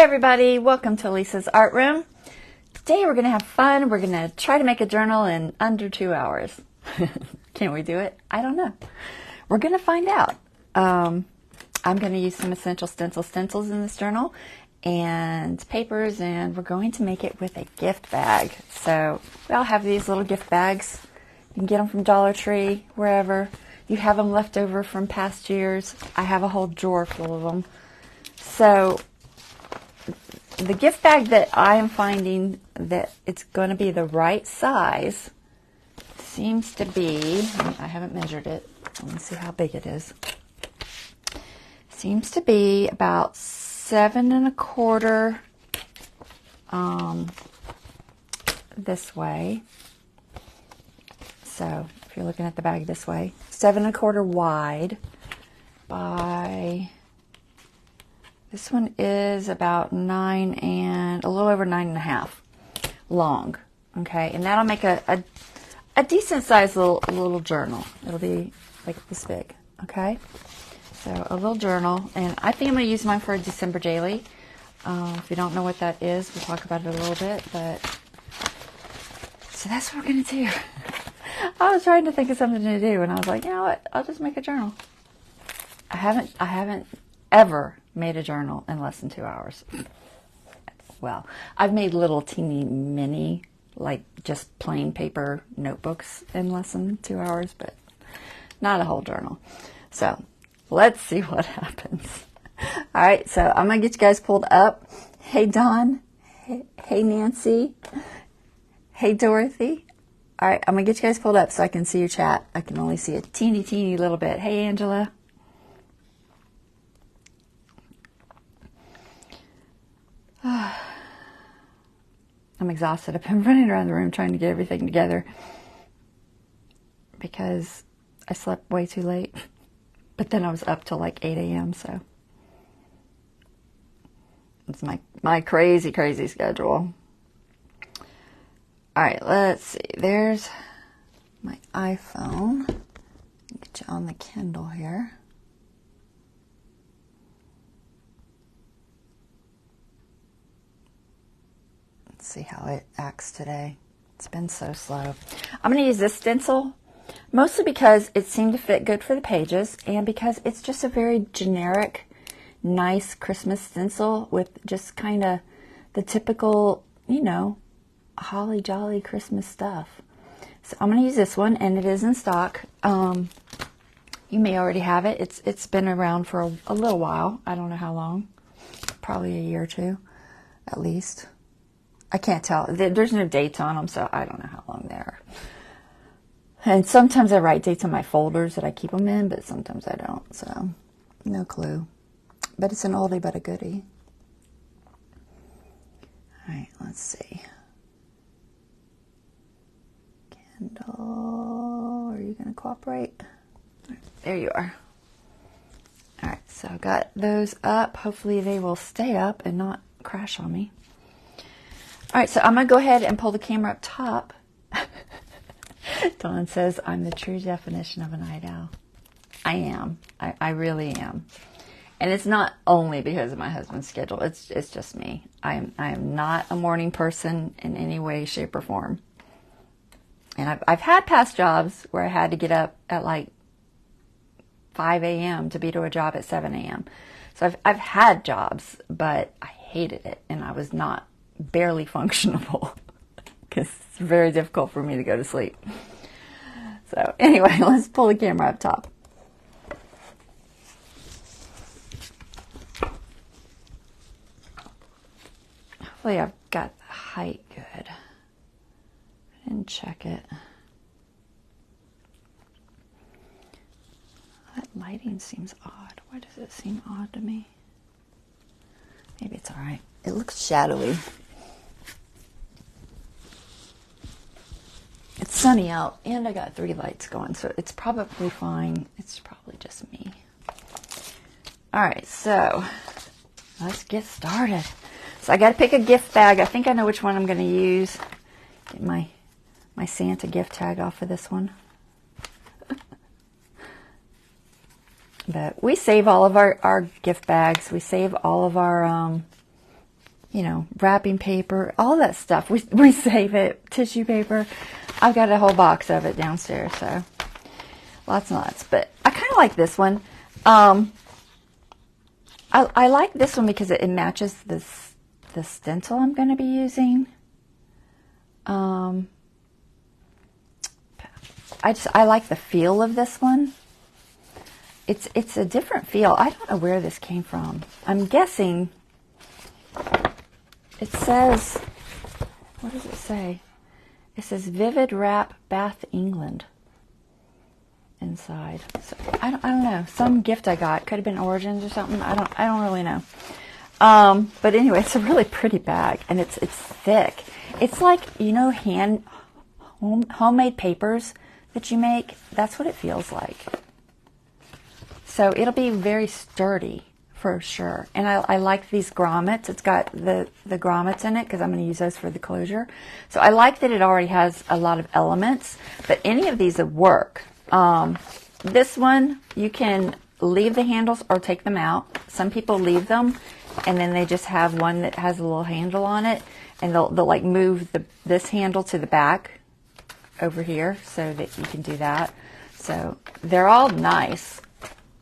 Hey everybody, welcome to Lisa's Art Room. Today we're going to have fun. We're going to try to make a journal in under 2 hours. Can we do it? I don't know. We're going to find out. I'm going to use some essential stencils in this journal and papers, and we're going to make it with a gift bag. So we all have these little gift bags. You can get them from Dollar Tree, wherever. You have them left over from past years. I have a whole drawer full of them. So the gift bag that I am finding that it's going to be the right size seems to be, I haven't measured it. Let me see how big it is. Seems to be about 7 1/4 this way. So if you're looking at the bag this way, 7 1/4 wide by, this one is about 9 and a little over 9 1/2 long. Okay, and that'll make a decent sized little journal. It'll be like this big. Okay, so a little journal, and I think I'm going to use mine for a December daily. If you don't know what that is, we'll talk about it a little bit. But so that's what we're going to do. I was trying to think of something to do, and I was like, you know what? I'll just make a journal. I haven't ever made a journal in less than 2 hours. Well, I've made little teeny mini, like just plain paper notebooks in less than 2 hours, but not a whole journal. So let's see what happens. All right, so I'm going to get you guys pulled up. Hey, Dawn. Hey, Nancy. Hey, Dorothy. All right, I'm going to get you guys pulled up so I can see your chat. I can only see a teeny little bit. Hey, Angela. I'm exhausted. I've been running around the room trying to get everything together because I slept way too late. But then I was up till like 8 a.m. So it's my crazy schedule. All right, let's see. There's my iPhone. Get you on the Kindle here. Let's see how it acts today. It's been so slow. I'm going to use this stencil mostly because it seemed to fit good for the pages, and because it's just a very generic, nice Christmas stencil with just kind of the typical, you know, holly jolly Christmas stuff. So I'm going to use this one, and it is in stock. You may already have it. It's been around for a little while. I don't know how long. Probably a year or two, at least. I can't tell. There's no dates on them, so I don't know how long they are. And sometimes I write dates on my folders that I keep them in, but sometimes I don't, so no clue. But it's an oldie but a goodie. All right, let's see. Kindle, are you going to cooperate? Right, there you are. All right, so I got those up. Hopefully they will stay up and not crash on me. All right, so I'm going to go ahead and pull the camera up top. Dawn says, I'm the true definition of a night owl. I am. I really am. And it's not only because of my husband's schedule. It's just me. I am not a morning person in any way, shape, or form. And I've had past jobs where I had to get up at like 5 a.m. to be to a job at 7 a.m. So I've had jobs, but I hated it, and I was not barely functionable because it's very difficult for me to go to sleep. So anyway, let's pull the camera up top. Hopefully I've got the height good. I didn't check it. That lighting seems odd. Why does it seem odd to me? Maybe it's all right. It looks shadowy. It's sunny out, and I got 3 lights going, so it's probably fine. It's probably just me. All right, so let's get started. So I got to pick a gift bag. I think I know which one I'm going to use. Get my Santa gift tag off of this one. But we save all of our gift bags. We save all of our you know, wrapping paper, all that stuff. We save it, tissue paper. I've got a whole box of it downstairs, so lots and lots. But I kind of like this one. I like this one because it matches the stencil I'm going to be using. I like the feel of this one. It's a different feel. I don't know where this came from. I'm guessing it says, what does it say? It says Vivid Wrap Bath England inside. So I don't know. Some gift I got. Could have been Origins or something. I don't really know. But anyway, it's a really pretty bag, and it's thick. It's like, you know, homemade papers that you make. That's what it feels like. So it'll be very sturdy for sure. And I like these grommets. It's got the grommets in it because I'm going to use those for the closure. So I like that it already has a lot of elements, but any of these would work. This one, you can leave the handles or take them out. Some people leave them and then they just have one that has a little handle on it, and they'll like move this handle to the back over here so that you can do that. So they're all nice.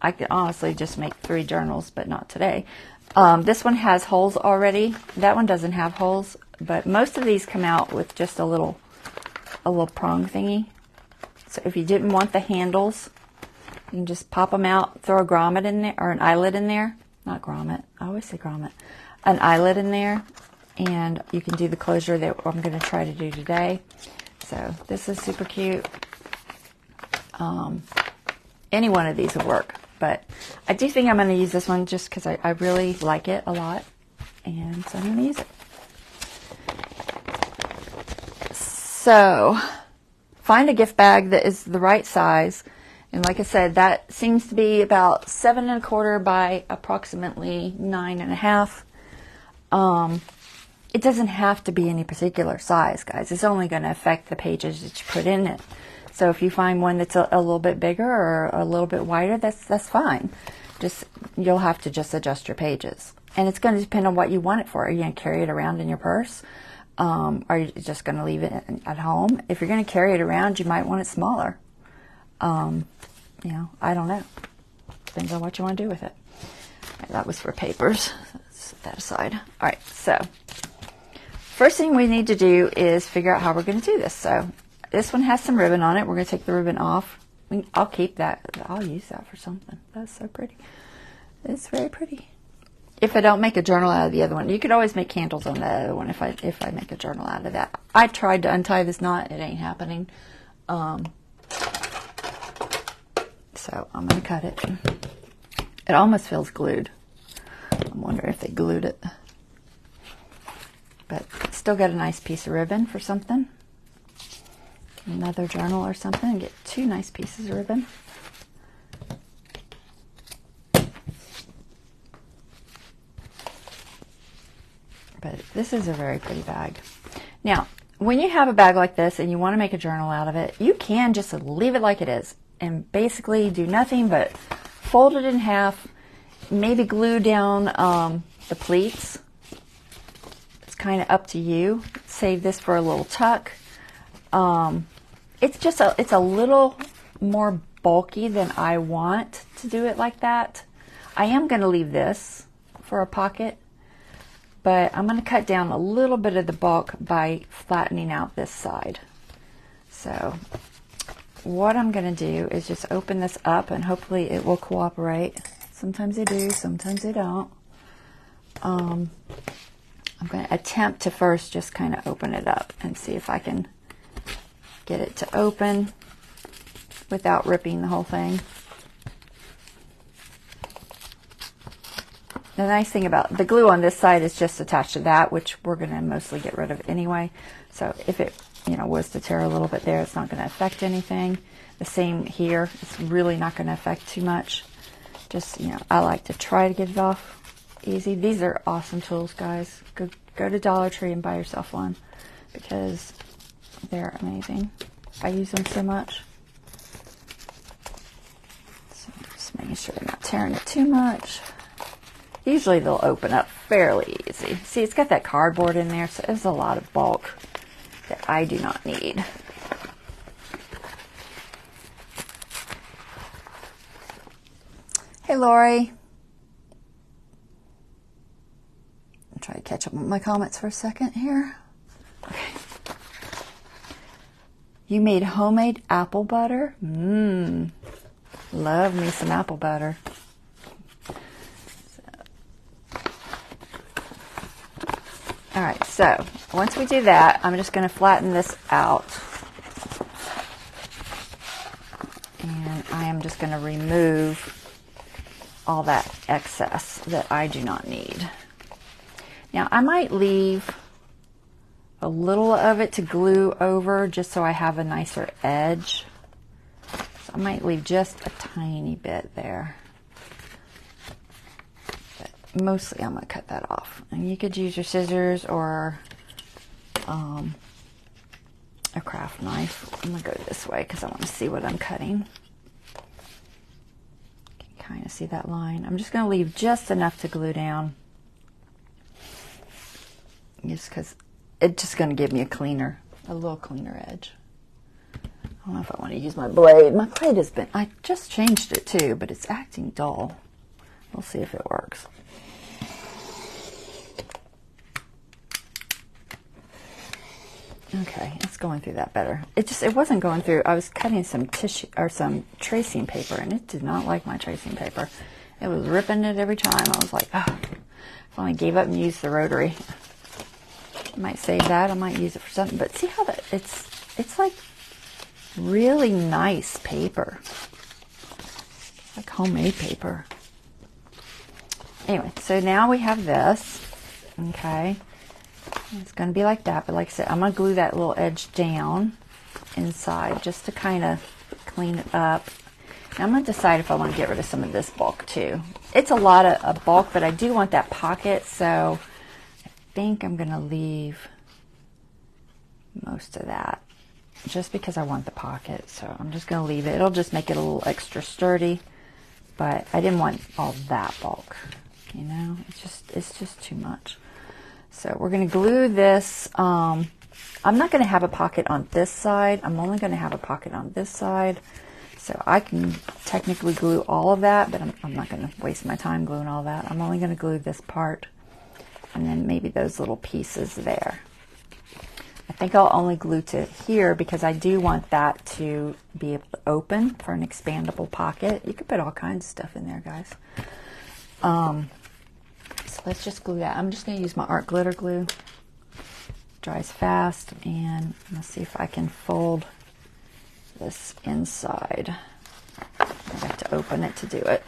I could honestly just make 3 journals, but not today. This one has holes already. That one doesn't have holes, but most of these come out with just a little prong thingy. So if you didn't want the handles, you can just pop them out, throw a grommet in there, or an eyelet in there. Not grommet. I always say grommet. An eyelet in there, and you can do the closure that I'm going to try to do today. So this is super cute. Any one of these would work, but I do think I'm going to use this one just because I really like it a lot, and so I'm going to use it. So find a gift bag that is the right size, and like I said, that seems to be about 7 1/4 by approximately 9 1/2. It doesn't have to be any particular size, guys. It's only going to affect the pages that you put in it. So if you find one that's a little bit bigger or a little bit wider, that's fine. You'll have to just adjust your pages. And it's going to depend on what you want it for. Are you going to carry it around in your purse? Are you just going to leave it at home? If you're going to carry it around, you might want it smaller. You know, I don't know. Depends on what you want to do with it. And that was for papers. Let's set that aside. All right, so first thing we need to do is figure out how we're going to do this. So this one has some ribbon on it. We're going to take the ribbon off. I'll keep that. I'll use that for something. That's so pretty. It's very pretty. If I don't make a journal out of the other one, you could always make candles on the other one if I make a journal out of that. I tried to untie this knot. It ain't happening. So I'm going to cut it. It almost feels glued. I'm wondering if they glued it. But still got a nice piece of ribbon for something. Another journal or something, and get 2 nice pieces of ribbon. But this is a very pretty bag. Now, when you have a bag like this and you want to make a journal out of it, you can just leave it like it is and basically do nothing but fold it in half, maybe glue down the pleats. It's kind of up to you. Save this for a little tuck. It's a little more bulky than I want to do it like that. I am going to leave this for a pocket, but I'm going to cut down a little bit of the bulk by flattening out this side. So what I'm going to do is just open this up, and hopefully it will cooperate. Sometimes they do, sometimes they don't. I'm going to attempt to first just kind of open it up and see if I can get it to open without ripping the whole thing. The nice thing about the glue on this side is just attached to that, which we're going to mostly get rid of anyway. So if it, you know, was to tear a little bit there, it's not going to affect anything. The same here. It's really not going to affect too much. Just, you know, I like to try to get it off easy. These are awesome tools, guys. Go to Dollar Tree and buy yourself one because they're amazing. I use them so much. So just making sure I'm not tearing it too much. Usually they'll open up fairly easy. See, it's got that cardboard in there, so there's a lot of bulk that I do not need. Hey, Lori. I'll try to catch up with my comments for a second here. Okay. You made homemade apple butter? Love me some apple butter. All right, so once we do that, I'm just going to flatten this out. And I am just going to remove all that excess that I do not need. Now, I might leave a little of it to glue over just so I have a nicer edge. So I might leave just a tiny bit there. But mostly I'm going to cut that off. And you could use your scissors or a craft knife. I'm going to go this way because I want to see what I'm cutting. You can kind of see that line. I'm just going to leave just enough to glue down. Just because it's just going to give me a little cleaner edge. I don't know if I want to use my blade. My blade has been, I just changed it too, but it's acting dull. We'll see if it works. Okay, it's going through that better. It wasn't going through. I was cutting some tissue or some tracing paper, and it did not like my tracing paper. It was ripping it every time. I was like, oh, I finally gave up and used the rotary. I might save that. I might use it for something. But see how that it's like really nice paper. Like homemade paper. Anyway, so now we have this. Okay. It's going to be like that. But like I said, I'm going to glue that little edge down inside just to kind of clean it up. And I'm going to decide if I want to get rid of some of this bulk too. It's a lot of bulk, but I do want that pocket, so I think I'm going to leave most of that just because I want the pocket. So I'm just going to leave it. It'll just make it a little extra sturdy, but I didn't want all that bulk, you know. It's just too much. So we're going to glue this. I'm not going to have a pocket on this side. I'm only going to have a pocket on this side. So I can technically glue all of that, but I'm not going to waste my time gluing all that. I'm only going to glue this part and then maybe those little pieces there. I think I'll only glue to here because I do want that to be able to open for an expandable pocket. You could put all kinds of stuff in there, guys. So let's just glue that. I'm just going to use my art glitter glue. Dries fast, and let's see if I can fold this inside. I have to open it to do it.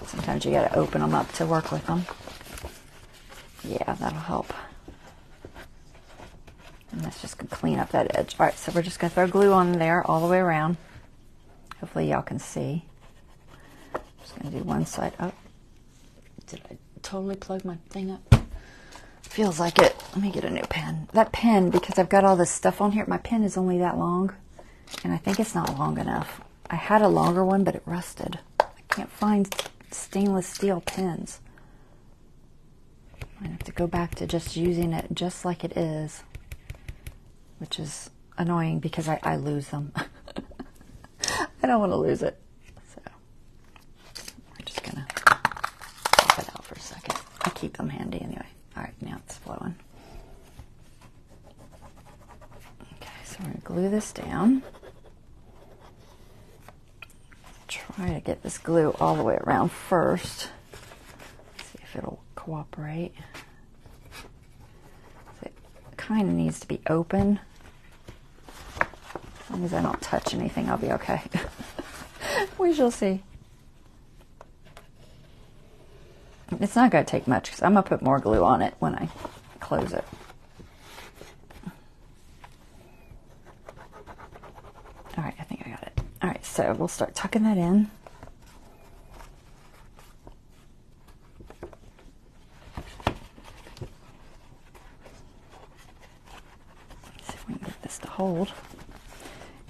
Sometimes you got to open them up to work with them. Yeah, that'll help. And that's just going to clean up that edge. All right, so we're just going to throw glue on there all the way around. Hopefully y'all can see. I'm just going to do one side up. Did I totally plug my thing up? Feels like it. Let me get a new pen. That pen, because I've got all this stuff on here, my pen is only that long, and I think it's not long enough. I had a longer one, but it rusted. I can't find stainless steel pens. I have to go back to just using it just like it is, which is annoying because I lose them. I don't want to lose it. So we're just going to pop it out for a second. I keep them handy anyway. All right, now it's flowing. Okay, so we're going to glue this down. Try to get this glue all the way around first. See if it'll cooperate. So it kind of needs to be open. As long as I don't touch anything, I'll be okay. We shall see. It's not going to take much because I'm going to put more glue on it when I close it. All right, I think I got it. All right, so we'll start tucking that in. Let's see if we can get this to hold.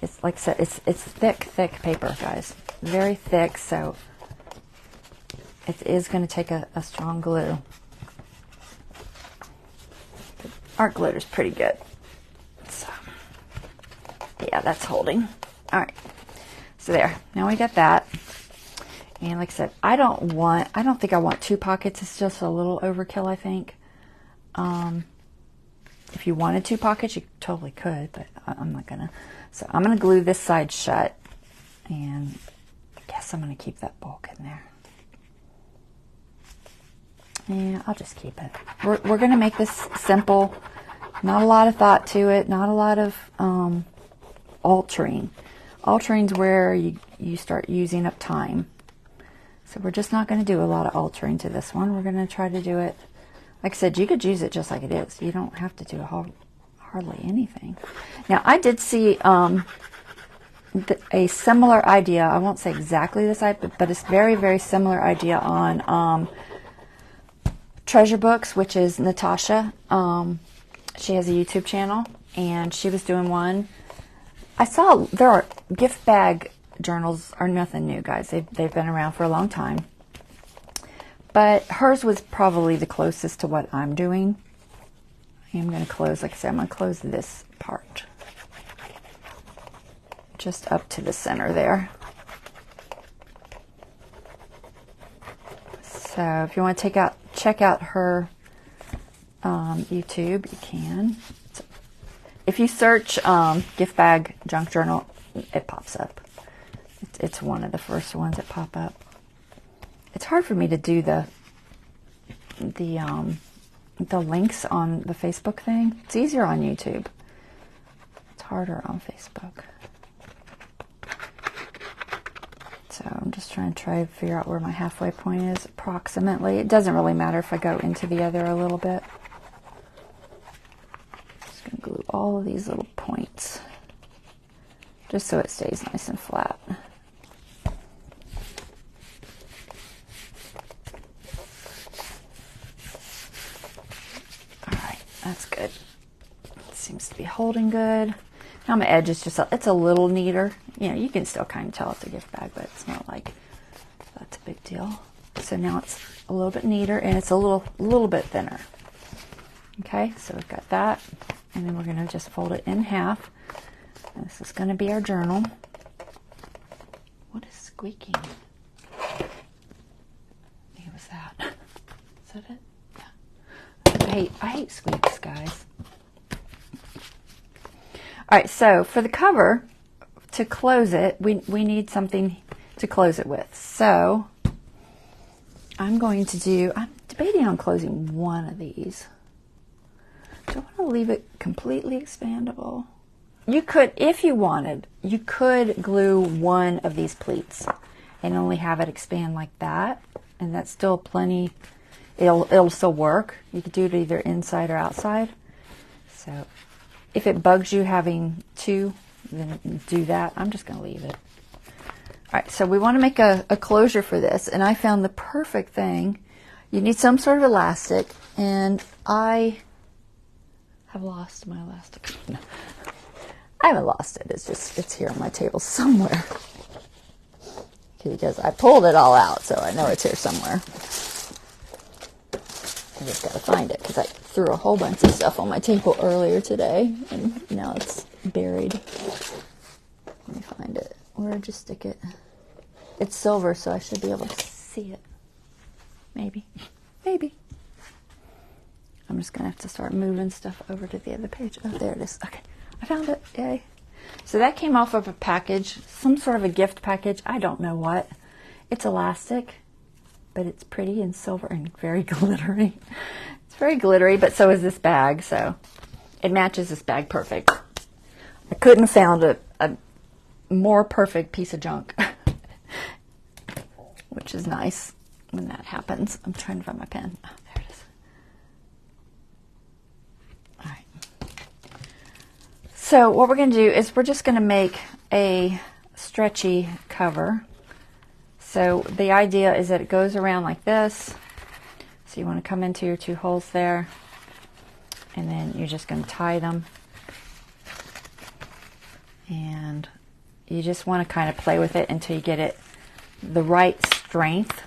It's like I said, it's thick paper, guys. Very thick, so it is going to take a strong glue. Art glitter is pretty good. So, yeah, that's holding. All right. So there. Now we got that. And like I said, I don't think I want 2 pockets. It's just a little overkill, I think. If you wanted 2 pockets, you totally could, but I'm not gonna. So I'm gonna glue this side shut, and I guess I'm gonna keep that bulk in there. Yeah, I'll just keep it. We're gonna make this simple. Not a lot of thought to it. Not a lot of altering. Altering's where you start using up time. So we're just not going to do a lot of altering to this one. We're going to try to do it, like I said, you could use it just like it is. You don't have to do hardly anything. Now, I did see a similar idea. I won't say exactly this, but it's very, very similar idea on Treasure Books, which is Natasha. She has a YouTube channel, and she was doing one. I saw there are gift bag journals are nothing new, guys. They've been around for a long time. But hers was probably the closest to what I'm doing. I am going to close, like I said, I'm going to close this part. Just up to the center there. So if you want to check out her YouTube, you can. If you search gift bag junk journal, it pops up. It's one of the first ones that pop up. It's hard for me to do the links on the Facebook thing. It's easier on YouTube. It's harder on Facebook. So I'm just trying to figure out where my halfway point is approximately. It doesn't really matter if I go into the other a little bit. Just going to glue all of these little points just so it stays nice and flat. That's good. It seems to be holding good. Now my edge is it's a little neater. You know, you can still kind of tell it's a gift bag, but it's not like that's a big deal. So now it's a little bit neater, and it's a little bit thinner. Okay, so we've got that, and then we're going to just fold it in half. And this is going to be our journal. What is squeaking? What was that? Is that it? I hate squeaks, guys. All right, so for the cover, to close it, we need something to close it with. So I'm debating on closing one of these. Do I want to leave it completely expandable? You could, if you wanted, you could glue one of these pleats and only have it expand like that, and that's still plenty. It'll still work. You could do it either inside or outside. So if it bugs you having 2, then do that. I'm just going to leave it. All right, so we want to make a closure for this, and I found the perfect thing. You need some sort of elastic, and I have lost my elastic. No, I haven't lost it. It's here on my table somewhere. Because I pulled it all out, so I know it's here somewhere. I just gotta find it because I threw a whole bunch of stuff on my table earlier today, and now it's buried. Let me find it. Where did you stick it? It's silver, so I should be able to see it. Maybe. Maybe. I'm just gonna have to start moving stuff over to the other page. Oh, there it is. Okay, I found it. Yay. So that came off of a package, some sort of a gift package. I don't know what. It's elastic, but it's pretty and silver and very glittery. It's very glittery, but so is this bag, so it matches this bag perfect. I couldn't have found a more perfect piece of junk, which is nice when that happens. I'm trying to find my pen. Oh, there it is. All right. So what we're going to do is we're just going to make a stretchy cover. So the idea is that it goes around like this. So you want to come into your 2 holes there, and then you're just going to tie them. And you just want to kind of play with it until you get it the right strength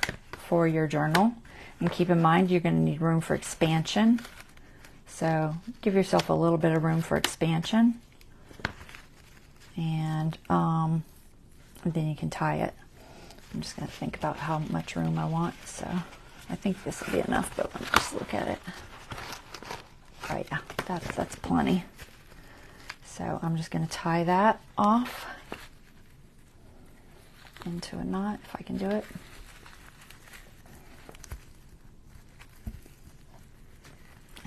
for your journal. And keep in mind, you're going to need room for expansion. So give yourself a little bit of room for expansion. And then you can tie it. I'm just going to think about how much room I want. So I think this will be enough, but let me just look at it. Right, yeah, that's plenty. So I'm just going to tie that off into a knot, if I can do it.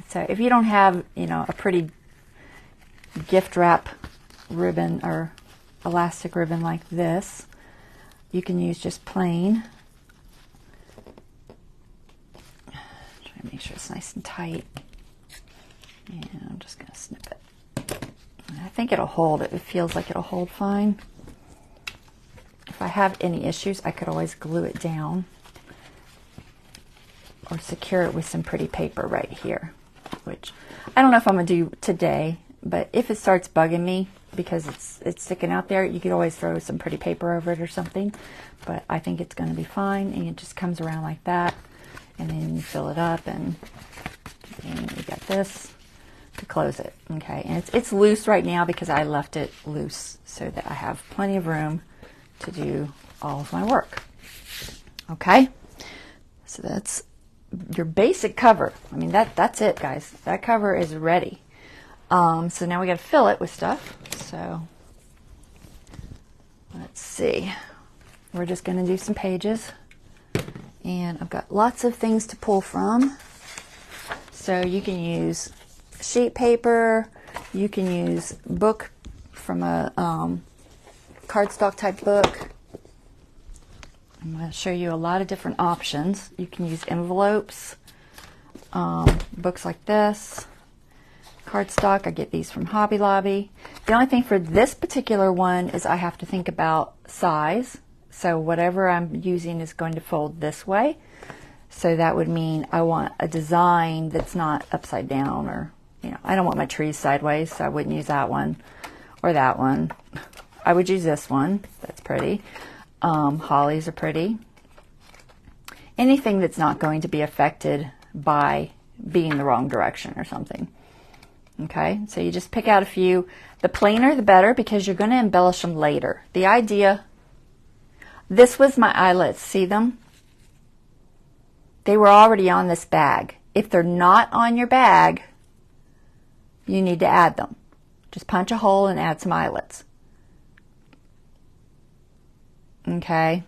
So if you don't have, you know, a pretty gift wrap ribbon or elastic ribbon like this, you can use just plain. Try to make sure it's nice and tight. And I'm just going to snip it. And I think it'll hold. It feels like it'll hold fine. If I have any issues, I could always glue it down or secure it with some pretty paper right here, which I don't know if I'm going to do today, but if it starts bugging me because it's sticking out there, you could always throw some pretty paper over it or something. But I think it's going to be fine, and it just comes around like that, and then you fill it up, and you got this to close it. Okay, and it's loose right now because I left it loose so that I have plenty of room to do all of my work. Okay, so that's your basic cover. I mean, that's it, guys. That cover is ready. So now we got to fill it with stuff. So let's see. We're just going to do some pages, and I've got lots of things to pull from. So you can use sheet paper. You can use book from a cardstock type book. I'm going to show you a lot of different options. You can use envelopes, books like this, cardstock. I get these from Hobby Lobby. The only thing for this particular one is I have to think about size. So whatever I'm using is going to fold this way. So that would mean I want a design that's not upside down, or, you know, I don't want my trees sideways, so I wouldn't use that one or that one. I would use this one. That's pretty. Hollies are pretty. Anything that's not going to be affected by being the wrong direction or something. Okay, so you just pick out a few. The plainer the better, because you're going to embellish them later. The idea, this was my eyelets. See them? They were already on this bag. If they're not on your bag, you need to add them. Just punch a hole and add some eyelets. Okay,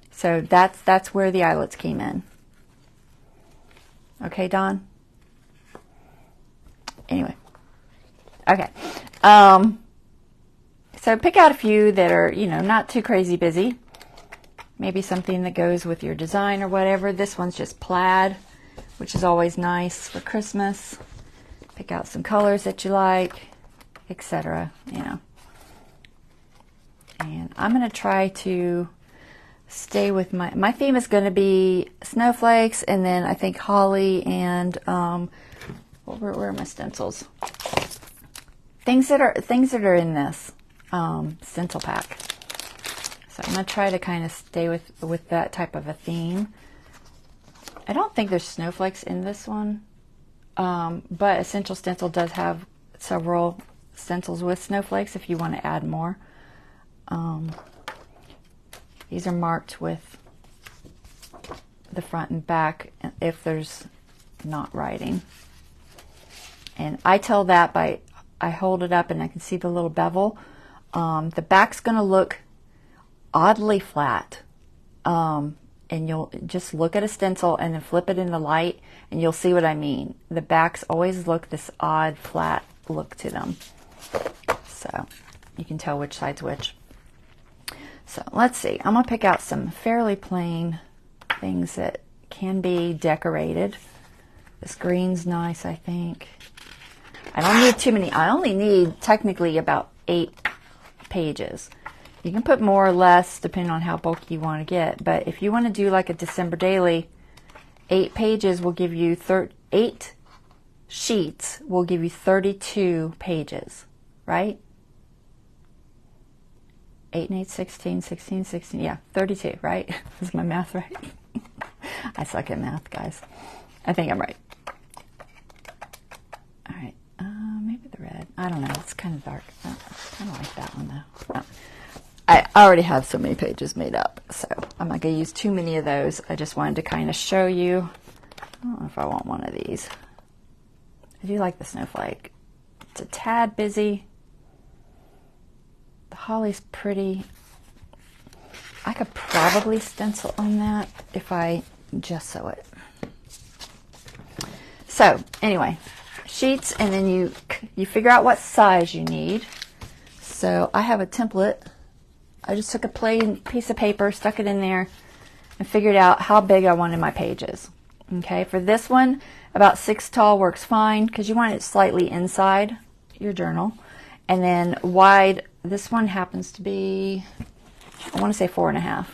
so that's where the eyelets came in. Okay, Dawn? Anyway, okay. So pick out a few that are, you know, not too crazy busy. Maybe something that goes with your design or whatever. This one's just plaid, which is always nice for Christmas. Pick out some colors that you like, etc. You know. And I'm going to try to stay with my theme is going to be snowflakes, and then I think holly and where are my stencils? Things that are in this stencil pack. So I'm going to try to kind of stay with that type of a theme. I don't think there's snowflakes in this one, but Essential Stencil does have several stencils with snowflakes if you want to add more. These are marked with the front and back if there's not writing. And I tell that by, I hold it up and I can see the little bevel. The back's going to look oddly flat. And you'll just look at a stencil and then flip it in the light and you'll see what I mean. The backs always look this odd flat look to them. So you can tell which side's which. So let's see. I'm going to pick out some fairly plain things that can be decorated. This green's nice, I think. I don't need too many. I only need technically about 8 pages. You can put more or less depending on how bulky you want to get. But if you want to do like a December daily, 8 pages will give you 8 sheets will give you 32 pages, right? 8 and 8, 16, 16, 16, yeah, 32, right? Is my math right? I suck at math, guys. I think I'm right. All right, maybe the red. I don't know. It's kind of dark. I kind of like that one, though. Oh. I already have so many pages made up, so I'm not going to use too many of those. I just wanted to kind of show you. I don't know if I want one of these. I do like the snowflake. It's a tad busy. The holly's pretty. I could probably stencil on that if I just sew it. So anyway, sheets, and then you figure out what size you need. So I have a template. I just took a plain piece of paper, stuck it in there, and figured out how big I wanted my pages. Okay, for this one, about 6 tall works fine because you want it slightly inside your journal. And then wide, this one happens to be, I want to say 4.5.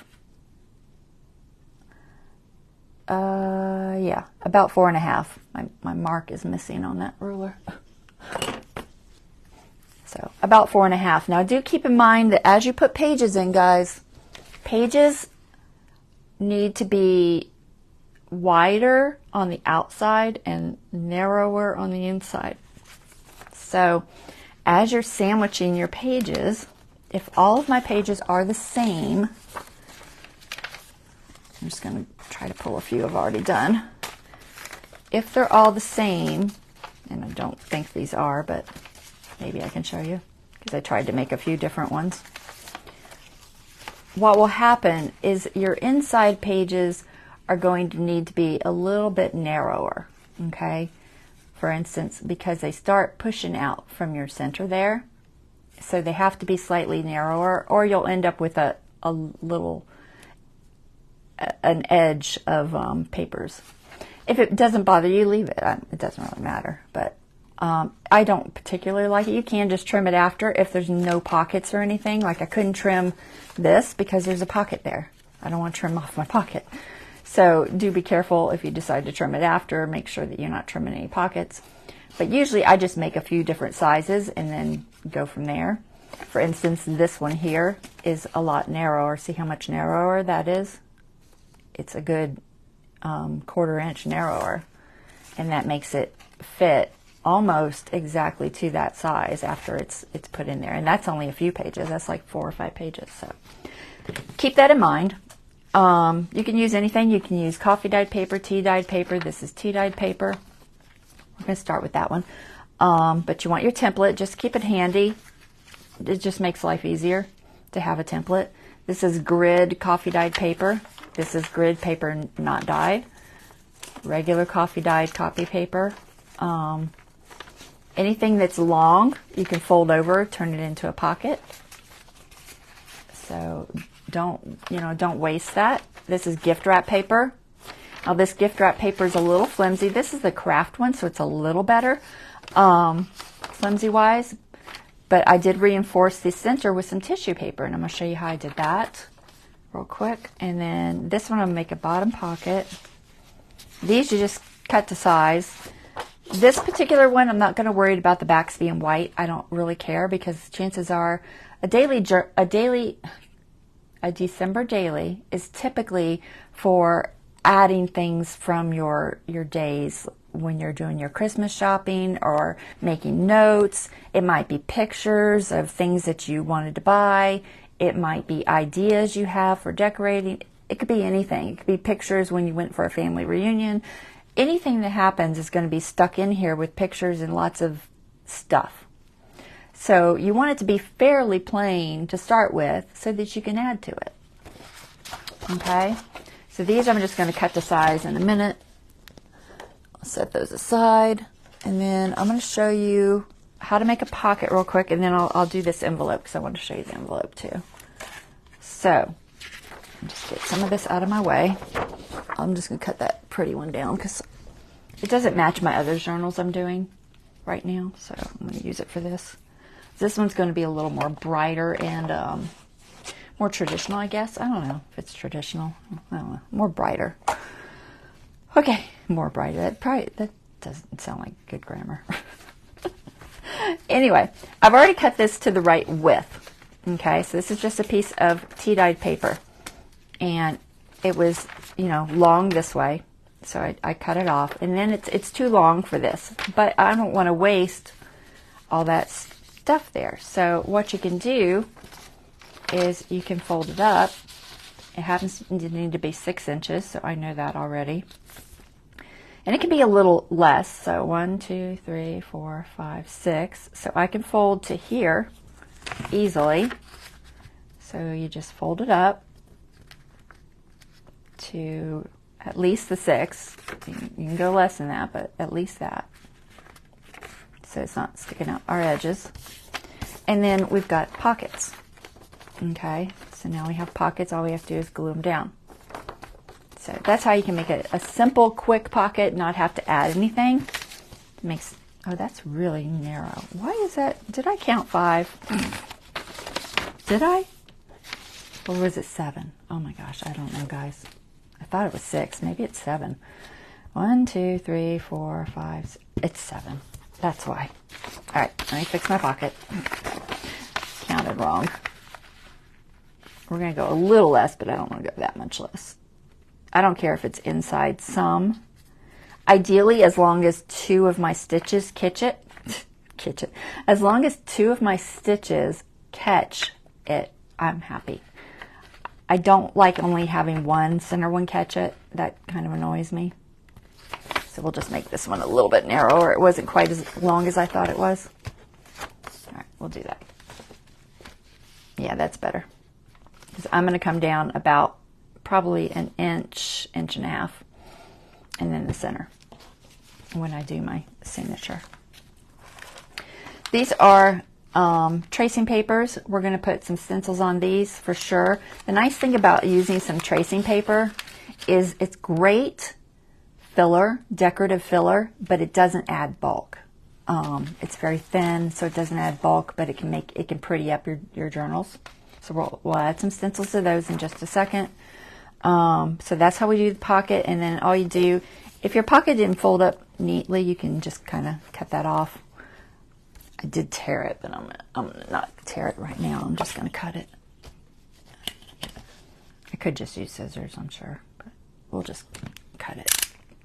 Yeah, about 4.5. My mark is missing on that ruler. So about 4.5. Now do keep in mind that as you put pages in, guys, pages need to be wider on the outside and narrower on the inside. So as you're sandwiching your pages, if all of my pages are the same, I'm just going to try to pull a few I've already done. If they're all the same, and I don't think these are, but maybe I can show you because I tried to make a few different ones. What will happen is your inside pages are going to need to be a little bit narrower, okay? For instance, because they start pushing out from your center there, so they have to be slightly narrower, or you'll end up with an edge of papers. If it doesn't bother you, leave it. It doesn't really matter, but I don't particularly like it. You can just trim it after if there's no pockets or anything. Like I couldn't trim this because there's a pocket there. I don't want to trim off my pocket. So do be careful if you decide to trim it after. Make sure that you're not trimming any pockets. But usually I just make a few different sizes and then go from there. For instance, this one here is a lot narrower. See how much narrower that is? It's a good 1/4 inch narrower. And that makes it fit almost exactly to that size after it's put in there. And that's only a few pages. That's like 4 or 5 pages. So keep that in mind. You can use anything. You can use coffee dyed paper, tea dyed paper. This is tea dyed paper. We're going to start with that one. But you want your template. Just keep it handy. It just makes life easier to have a template. This is grid coffee dyed paper. This is grid paper not dyed. Regular coffee dyed copy paper. Anything that's long, you can fold over, turn it into a pocket. So don't waste that. This is gift wrap paper. Now this gift wrap paper is a little flimsy. This is the craft one, so it's a little better flimsy wise. But I did reinforce the center with some tissue paper, and I'm going to show you how I did that real quick. And then this one I'm going to make a bottom pocket. These you just cut to size. This particular one, I'm not going to worry about the backs being white. I don't really care because chances are a December daily is typically for adding things from your days when you're doing your Christmas shopping or making notes. It might be pictures of things that you wanted to buy. It might be ideas you have for decorating. It could be anything. It could be pictures when you went for a family reunion. Anything that happens is going to be stuck in here with pictures and lots of stuff. So you want it to be fairly plain to start with so that you can add to it. Okay? So these I'm just going to cut to size in a minute. I'll set those aside. And then I'm going to show you how to make a pocket real quick. And then I'll do this envelope because I want to show you the envelope too. So just get some of this out of my way. I'm just going to cut that pretty one down because it doesn't match my other journals I'm doing right now. So I'm going to use it for this. This one's going to be a little more brighter and more traditional, I guess. I don't know if it's traditional. I don't know. More brighter. Okay, more brighter. That doesn't sound like good grammar. Anyway, I've already cut this to the right width. Okay, so this is just a piece of tea-dyed paper. And it was, you know, long this way. So I cut it off. And then it's too long for this. But I don't want to waste all that stuff there. So what you can do is you can fold it up. It happens to need to be 6 inches, so I know that already. And it can be a little less. So 1, 2, 3, 4, 5, 6. So I can fold to here easily. So you just fold it up to at least the 6. You can go less than that, but at least that. So it's not sticking out our edges. And then we've got pockets. Okay, so now we have pockets. All we have to do is glue them down. So that's how you can make a simple, quick pocket, not have to add anything. It makes, oh, that's really narrow. Why is that? Did I count 5? Did I? Or was it 7? Oh my gosh, I don't know, guys. I thought it was 6. Maybe it's 7. 1, 2, 3, 4, 5, 6. It's 7. That's why. All right, let me fix my pocket. Counted wrong. We're going to go a little less, but I don't want to go that much less. I don't care if it's inside some. Ideally, as long as 2 of my stitches catch it. As long as 2 of my stitches catch it, I'm happy. I don't like only having one center one catch it. That kind of annoys me. So we'll just make this one a little bit narrower. It wasn't quite as long as I thought it was. All right, we'll do that. Yeah, that's better. Because I'm going to come down about probably an inch, inch and a half, and then the center when I do my signature. These are tracing papers. We're going to put some stencils on these for sure. The nice thing about using some tracing paper is it's great filler, decorative filler, but it doesn't add bulk. It's very thin, so it doesn't add bulk, but it can pretty up your journals. So we'll add some stencils to those in just a second. So that's how we do the pocket, and then all you do, if your pocket didn't fold up neatly, you can just kind of cut that off. I did tear it, but I'm gonna not tear it right now. I'm just gonna cut it. I could just use scissors, I'm sure, but we'll just cut it.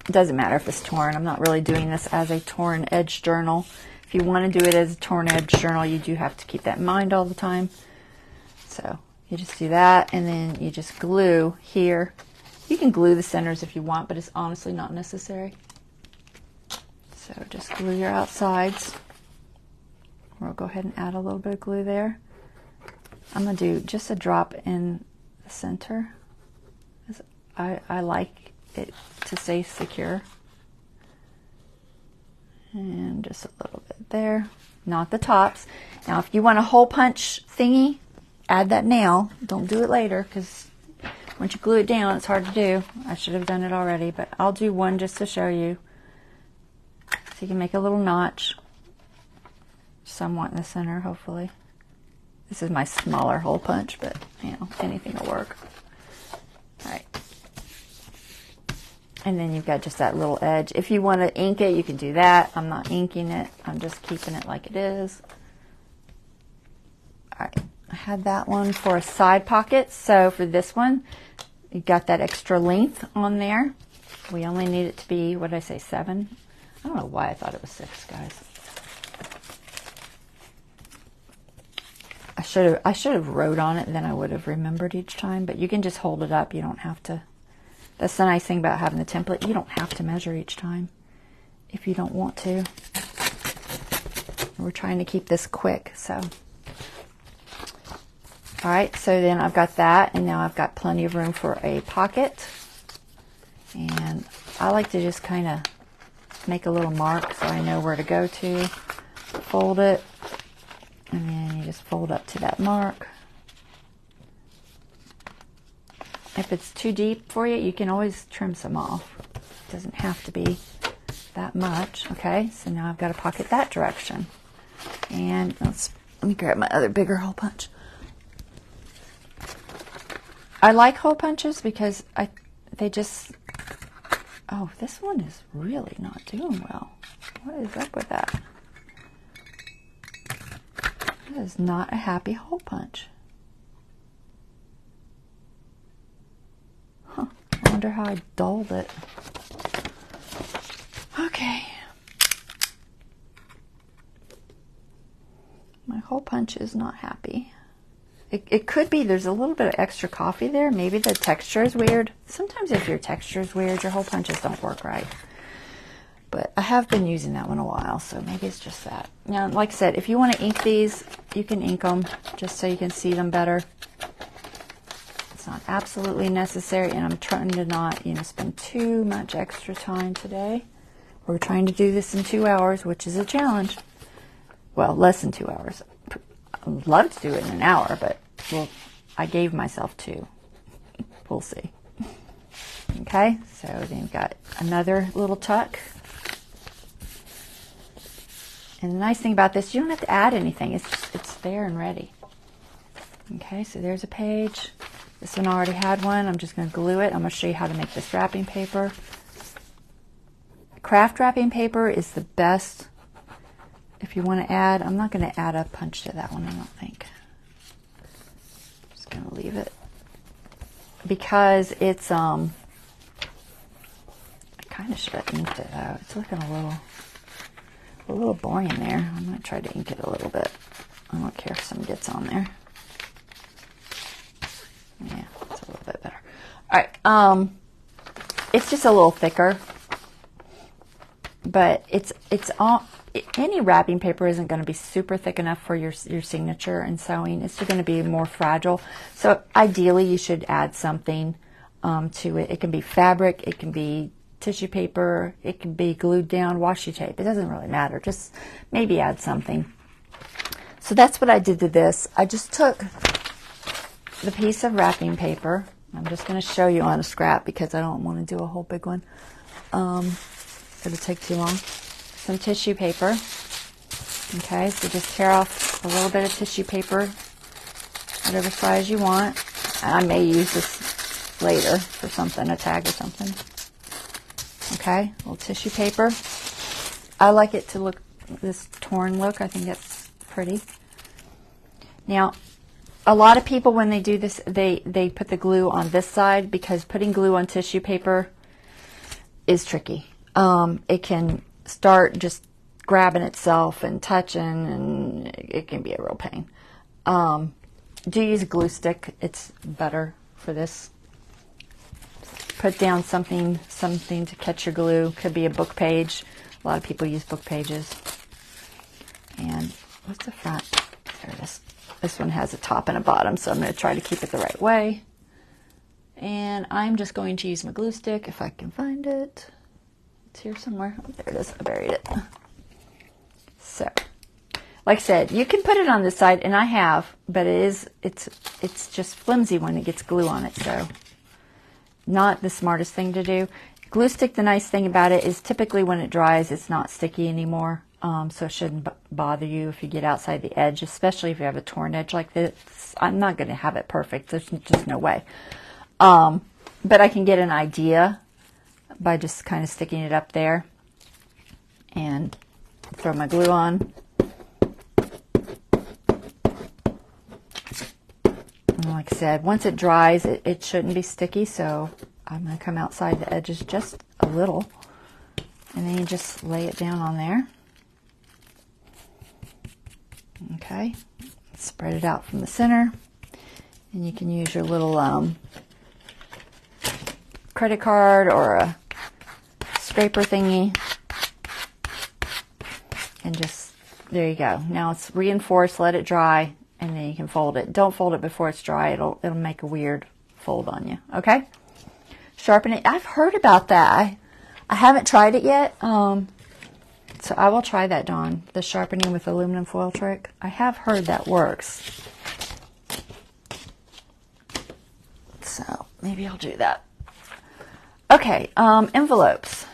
It doesn't matter if it's torn. I'm not really doing this as a torn edge journal. If you want to do it as a torn edge journal, you do have to keep that in mind all the time. So you just do that, and then you just glue here. You can glue the centers if you want, but it's honestly not necessary. So just glue your outsides. We'll go ahead and add a little bit of glue there. I'm going to do just a drop in the center. I like it to stay secure. And just a little bit there. Not the tops. Now if you want a hole punch thingy, add that now. Don't do it later, because once you glue it down, it's hard to do. I should have done it already, but I'll do one just to show you. So you can make a little notch. Somewhat in the center, hopefully. This is my smaller hole punch, but you know, anything will work. All right. And then you've got just that little edge. If you want to ink it, you can do that. I'm not inking it. I'm just keeping it like it is. All right. I had that one for a side pocket. So for this one, you got that extra length on there. We only need it to be, what did I say, 7? I don't know why I thought it was 6, guys. I should have wrote on it, and then I would have remembered each time, but you can just hold it up. You don't have to. That's the nice thing about having the template. You don't have to measure each time if you don't want to. We're trying to keep this quick, so. All right, so then I've got that, and now I've got plenty of room for a pocket. And I like to just kind of make a little mark so I know where to go to. Fold it. And then you just fold up to that mark. If it's too deep for you, you can always trim some off. It doesn't have to be that much. Okay, so now I've got to pocket that direction. And let me grab my other bigger hole punch. I like hole punches because they just, oh, this one is really not doing well. What is up with that? That is not a happy hole punch. Huh. wonder how I dulled it. Okay. My hole punch is not happy. It could be there's a little bit of extra coffee there. Maybe the texture is weird. Sometimes if your texture is weird, your hole punches don't work right. But I have been using that one a while, so maybe it's just that. Now, like I said, if you want to ink these, you can ink them just so you can see them better. It's not absolutely necessary, and I'm trying to not, spend too much extra time today. We're trying to do this in 2 hours, which is a challenge. Well, less than 2 hours. I'd love to do it in an hour, but I gave myself 2. We'll see. Okay, so then you've got another little tuck. And the nice thing about this, you don't have to add anything. It's there and ready. Okay, so there's a page. This one already had one. I'm just going to glue it. I'm going to show you how to make this wrapping paper. Craft wrapping paper is the best if you want to add. I'm not going to add a punch to that one, I don't think. I'm just going to leave it. Because it's, I kind of should have inked it out. It's looking a little boring there. I'm going to try to ink it a little bit. I don't care if some gets on there. Yeah, it's a little bit better. All right, it's just a little thicker, but it's all. Any wrapping paper isn't going to be super thick enough for your signature and sewing. It's going to be more fragile. So ideally, you should add something to it. It can be fabric, it can be tissue paper, it can be glued down washi tape. It doesn't really matter. Just maybe add something. So that's what I did to this. I just took the piece of wrapping paper. I'm just going to show you on a scrap because I don't want to do a whole big one. It'll take too long. Some tissue paper. Okay, so just tear off a little bit of tissue paper, whatever size you want. I may use this later for something, a tag or something. Okay, a little tissue paper. I like it to look this torn look. I think that's pretty. Now, a lot of people when they do this, they put the glue on this side because putting glue on tissue paper is tricky. It can start just grabbing itself and touching, and it can be a real pain. Do use a glue stick. It's better for this. Put down something to catch your glue. Could be a book page. A lot of people use book pages. And what's the front? There it is. This one has a top and a bottom, so I'm going to try to keep it the right way. And I'm just going to use my glue stick if I can find it. It's here somewhere. Oh, there it is. I buried it. So, like I said, you can put it on this side, and I have, but it's just flimsy when it gets glue on it, so not the smartest thing to do. Glue stick, the nice thing about it is typically when it dries, it's not sticky anymore, so it shouldn't bother you if you get outside the edge, especially if you have a torn edge like this. I'm not going to have it perfect. There's just no way. But I can get an idea by just kind of sticking it up there and throw my glue on. And like I said, once it dries, it shouldn't be sticky, so I'm going to come outside the edges just a little, and then you just lay it down on there. Okay, spread it out from the center, and you can use your little credit card or a scraper thingy, and just, there you go. Now it's reinforced, let it dry, and then you can fold it. Don't fold it before it's dry. It'll make a weird fold on you. Okay? Sharpen it. I've heard about that. I haven't tried it yet. So I will try that, Dawn. The sharpening with aluminum foil trick. I have heard that works. So maybe I'll do that. Okay, envelopes.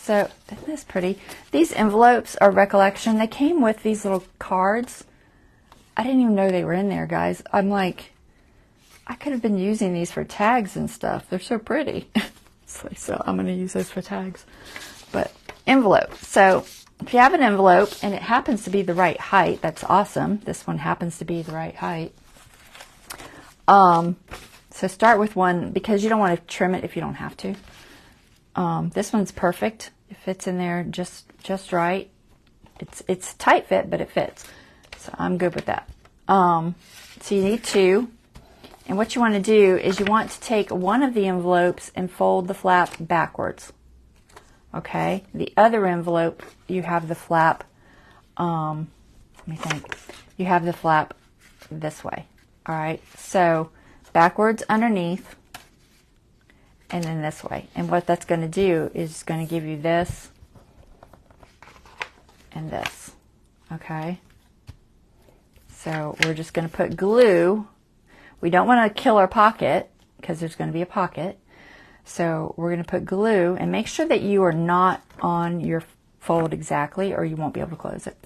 So isn't this pretty? These envelopes are Recollection. They came with these little cards. I didn't even know they were in there, guys. I'm like, I could have been using these for tags and stuff. They're so pretty. So I'm going to use those for tags. But envelope. So if you have an envelope and it happens to be the right height, that's awesome. This one happens to be the right height. So start with one because you don't want to trim it if you don't have to. This one's perfect. It fits in there just right. It's tight fit, but it fits. So I'm good with that. So you need 2. And what you want to do is you want to take one of the envelopes and fold the flap backwards. Okay? The other envelope, you have the flap, let me think. You have the flap this way. All right? So backwards underneath, and then this way. And what that's going to do is going to give you this and this. Okay? So we're just going to put glue. We don't want to kill our pocket because there's going to be a pocket. So we're going to put glue, and make sure that you are not on your fold exactly or you won't be able to close it.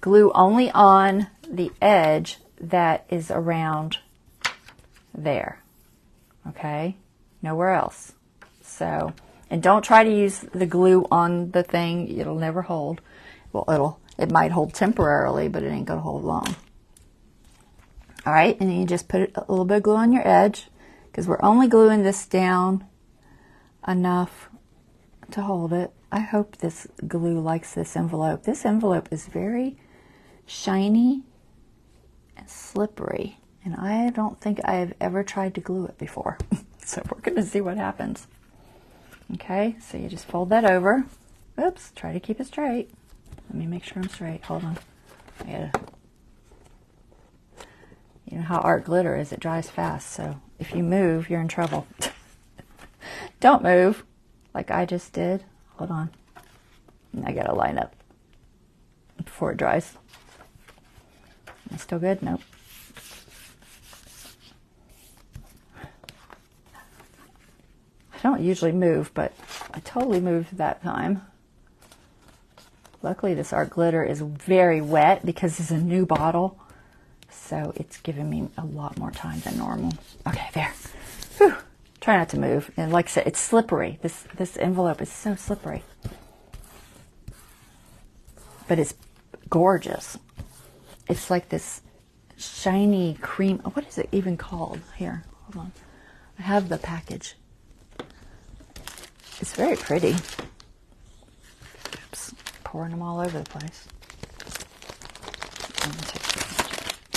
Glue only on the edge that is around there. Okay? Nowhere else. So, and don't try to use the glue on the thing. It'll never hold. Well, it might hold temporarily, but it ain't going to hold long. All right, and then you just put a little bit of glue on your edge because we're only gluing this down enough to hold it. I hope this glue likes this envelope. This envelope is very shiny and slippery, and I don't think I have ever tried to glue it before. So we're going to see what happens. Okay, so you just fold that over. Oops, try to keep it straight. Let me make sure I'm straight. Hold on. I gotta... You know how art glitter is, it dries fast, so if you move, you're in trouble. Don't move like I just did. Hold on. I gotta line up before it dries. Am I still good? Nope. I don't usually move, but I totally moved that time. Luckily, this art glitter is very wet because it's a new bottle. So it's giving me a lot more time than normal. Okay, there. Whew. Try not to move. And like I said, it's slippery. This envelope is so slippery. But it's gorgeous. It's like this shiny cream. What is it even called? Here, hold on. I have the package. It's very pretty. Oops, pouring them all over the place. I'm gonna take this.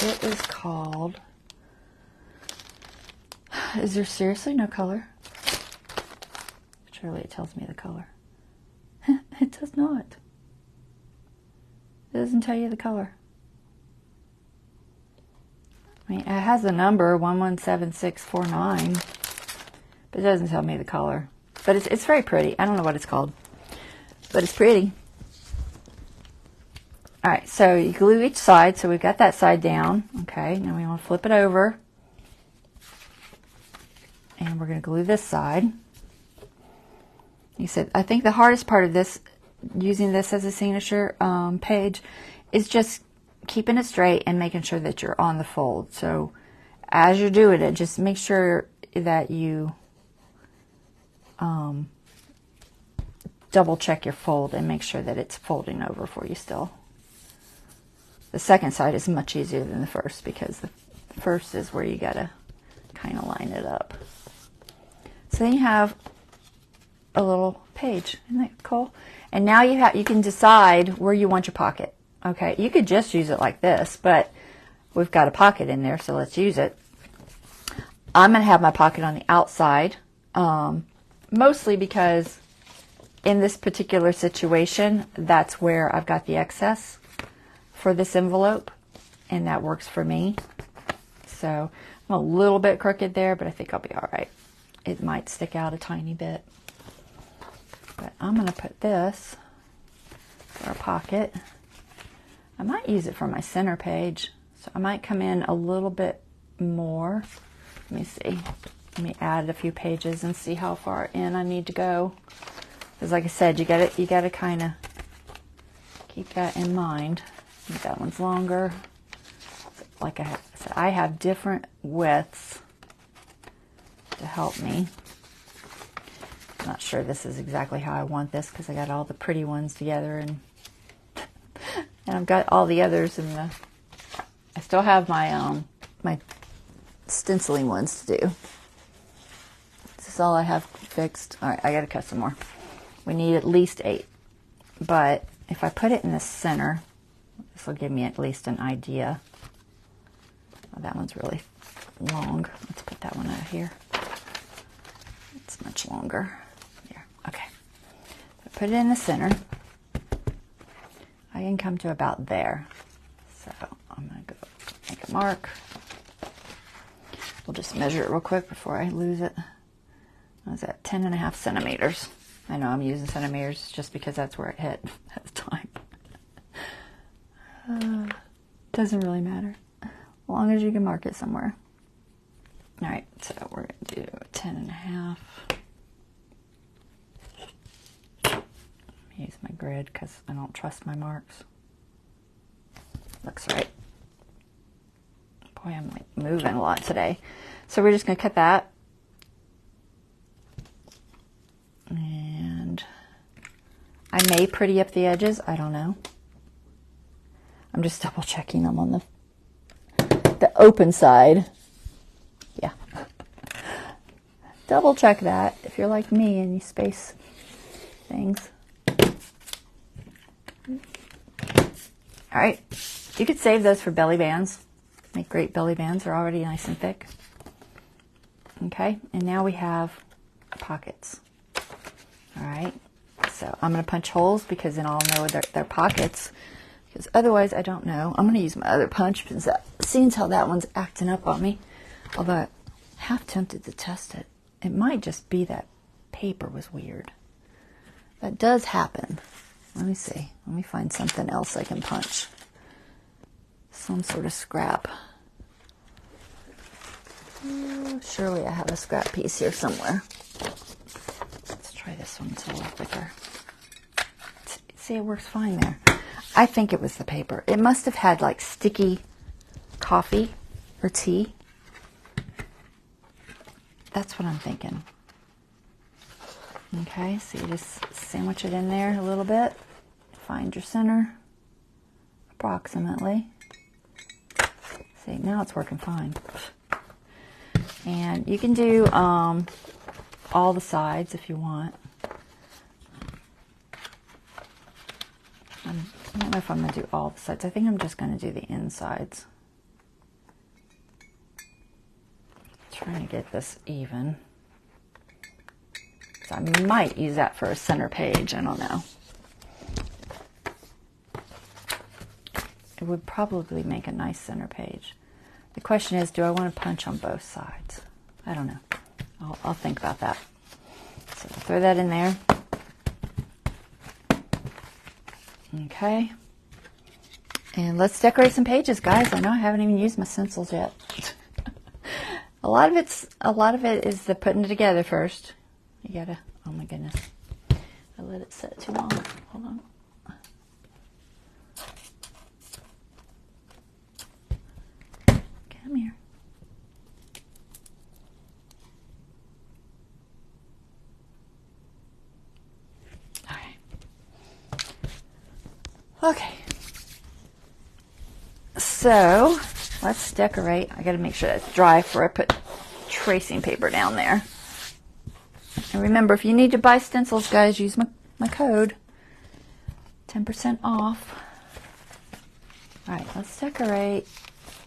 It is called, is there seriously no color? Surely it tells me the color. It does not. It doesn't tell you the color. I mean, it has a number, 117649, but it doesn't tell me the color. But it's very pretty. I don't know what it's called, but it's pretty. All right, so you glue each side. So we've got that side down. Okay, now we want to flip it over. And we're going to glue this side. You said, I think the hardest part of this, using this as a signature page, is just keeping it straight and making sure that you're on the fold. So as you're doing it, just make sure that you double check your fold and make sure that it's folding over for you still. The second side is much easier than the first because the first is where you gotta kind of line it up. So then you have a little page. Isn't that cool? And now you can decide where you want your pocket. Okay, you could just use it like this, but we've got a pocket in there, so let's use it. I'm gonna have my pocket on the outside, mostly because in this particular situation, that's where I've got the excess for this envelope, and that works for me. So I'm a little bit crooked there, but I think I'll be all right. It might stick out a tiny bit, but I'm going to put this for a pocket. I might use it for my center page, so I might come in a little bit more. Let me see. Let me add a few pages and see how far in I need to go. Because like I said, you gotta kind of keep that in mind. That one's longer. Like I said, I have different widths to help me. I'm not sure this is exactly how I want this because I got all the pretty ones together and I've got all the others in the. I still have my my stenciling ones to do. This is all I have fixed. All right, I got to cut some more. We need at least 8. But if I put it in the center, this will give me at least an idea. Oh, that one's really long. Let's put that one out here. It's much longer. There. Okay. So put it in the center. I can come to about there. So I'm going to go make a mark. We'll just measure it real quick before I lose it. I was at 10.5 centimeters. I know I'm using centimeters just because that's where it hit at the time. Doesn't really matter. As long as you can mark it somewhere. All right, so we're going to do 10.5. Use my grid because I don't trust my marks. Looks right. Boy, I'm like moving a lot today. So we're just going to cut that. And I may pretty up the edges. I don't know. I'm just double checking them on the open side. Yeah. Double check that if you're like me and you space things. All right, you could save those for belly bands. Make great belly bands. They're already nice and thick. Okay, and now we have pockets. All right, so I'm going to punch holes because then I'll know they're pockets. Because otherwise, I don't know. I'm going to use my other punch because that seems how that one's acting up on me. Although I'm half tempted to test it. It might just be that paper was weird. That does happen. Let me see. Let me find something else I can punch. Some sort of scrap. Oh, surely I have a scrap piece here somewhere. Let's try this one. It's a little thicker. See, it works fine there. I think it was the paper. It must have had like sticky coffee or tea. That's what I'm thinking. Okay, so you just sandwich it in there a little bit. Find your center, approximately. See, now it's working fine. And you can do all the sides if you want. I don't know if I'm going to do all the sides. I think I'm just going to do the insides. Trying to get this even. So I might use that for a center page. I don't know. It would probably make a nice center page. The question is, do I want to punch on both sides? I don't know. I'll think about that. So I'll throw that in there. Okay. And let's decorate some pages, guys. I know I haven't even used my stencils yet. A lot of it is the putting it together first. You gotta, oh my goodness. I let it set too long. Hold on. Come here. All right. Okay. So let's decorate. I got to make sure that's dry before I put tracing paper down there. And remember, if you need to buy stencils, guys, use my code. 10% off. All right, let's decorate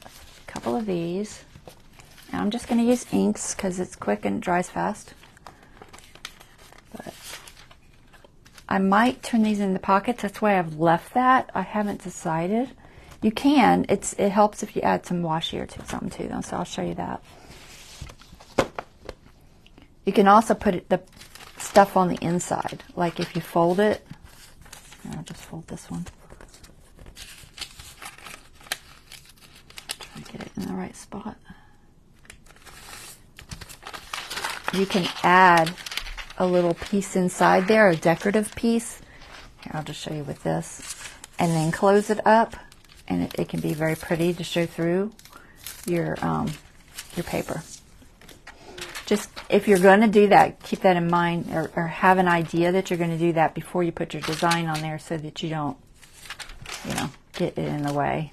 a couple of these. And I'm just going to use inks because it's quick and it dries fast. But I might turn these into pockets. That's why I've left that. I haven't decided. You can. It helps if you add some washi or something to them. So I'll show you that. You can also put the stuff on the inside. Like if you fold it. I'll just fold this one. Try to get it in the right spot. You can add a little piece inside there, a decorative piece. Here, I'll just show you with this. And then close it up. And it can be very pretty to show through your paper. Just if you're going to do that, keep that in mind, or have an idea that you're going to do that before you put your design on there, so that you don't, get it in the way.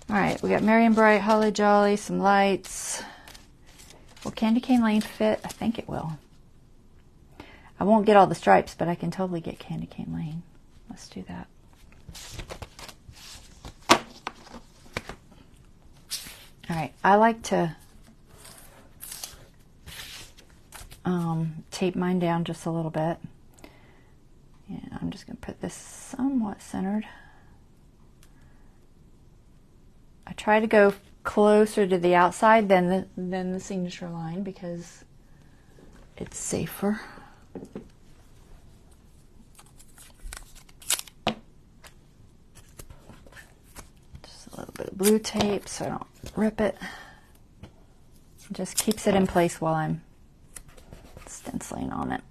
All right, we got Merry and Bright, Holly Jolly, some lights. Will Candy Cane Lane fit? I think it will. I won't get all the stripes, but I can totally get Candy Cane Lane. Let's do that. All right, I like to tape mine down just a little bit. And I'm just going to put this somewhat centered. I try to go closer to the outside than the signature line because it's safer. Just a little bit of blue tape so I don't rip it. It just keeps it in place while I'm stenciling on it.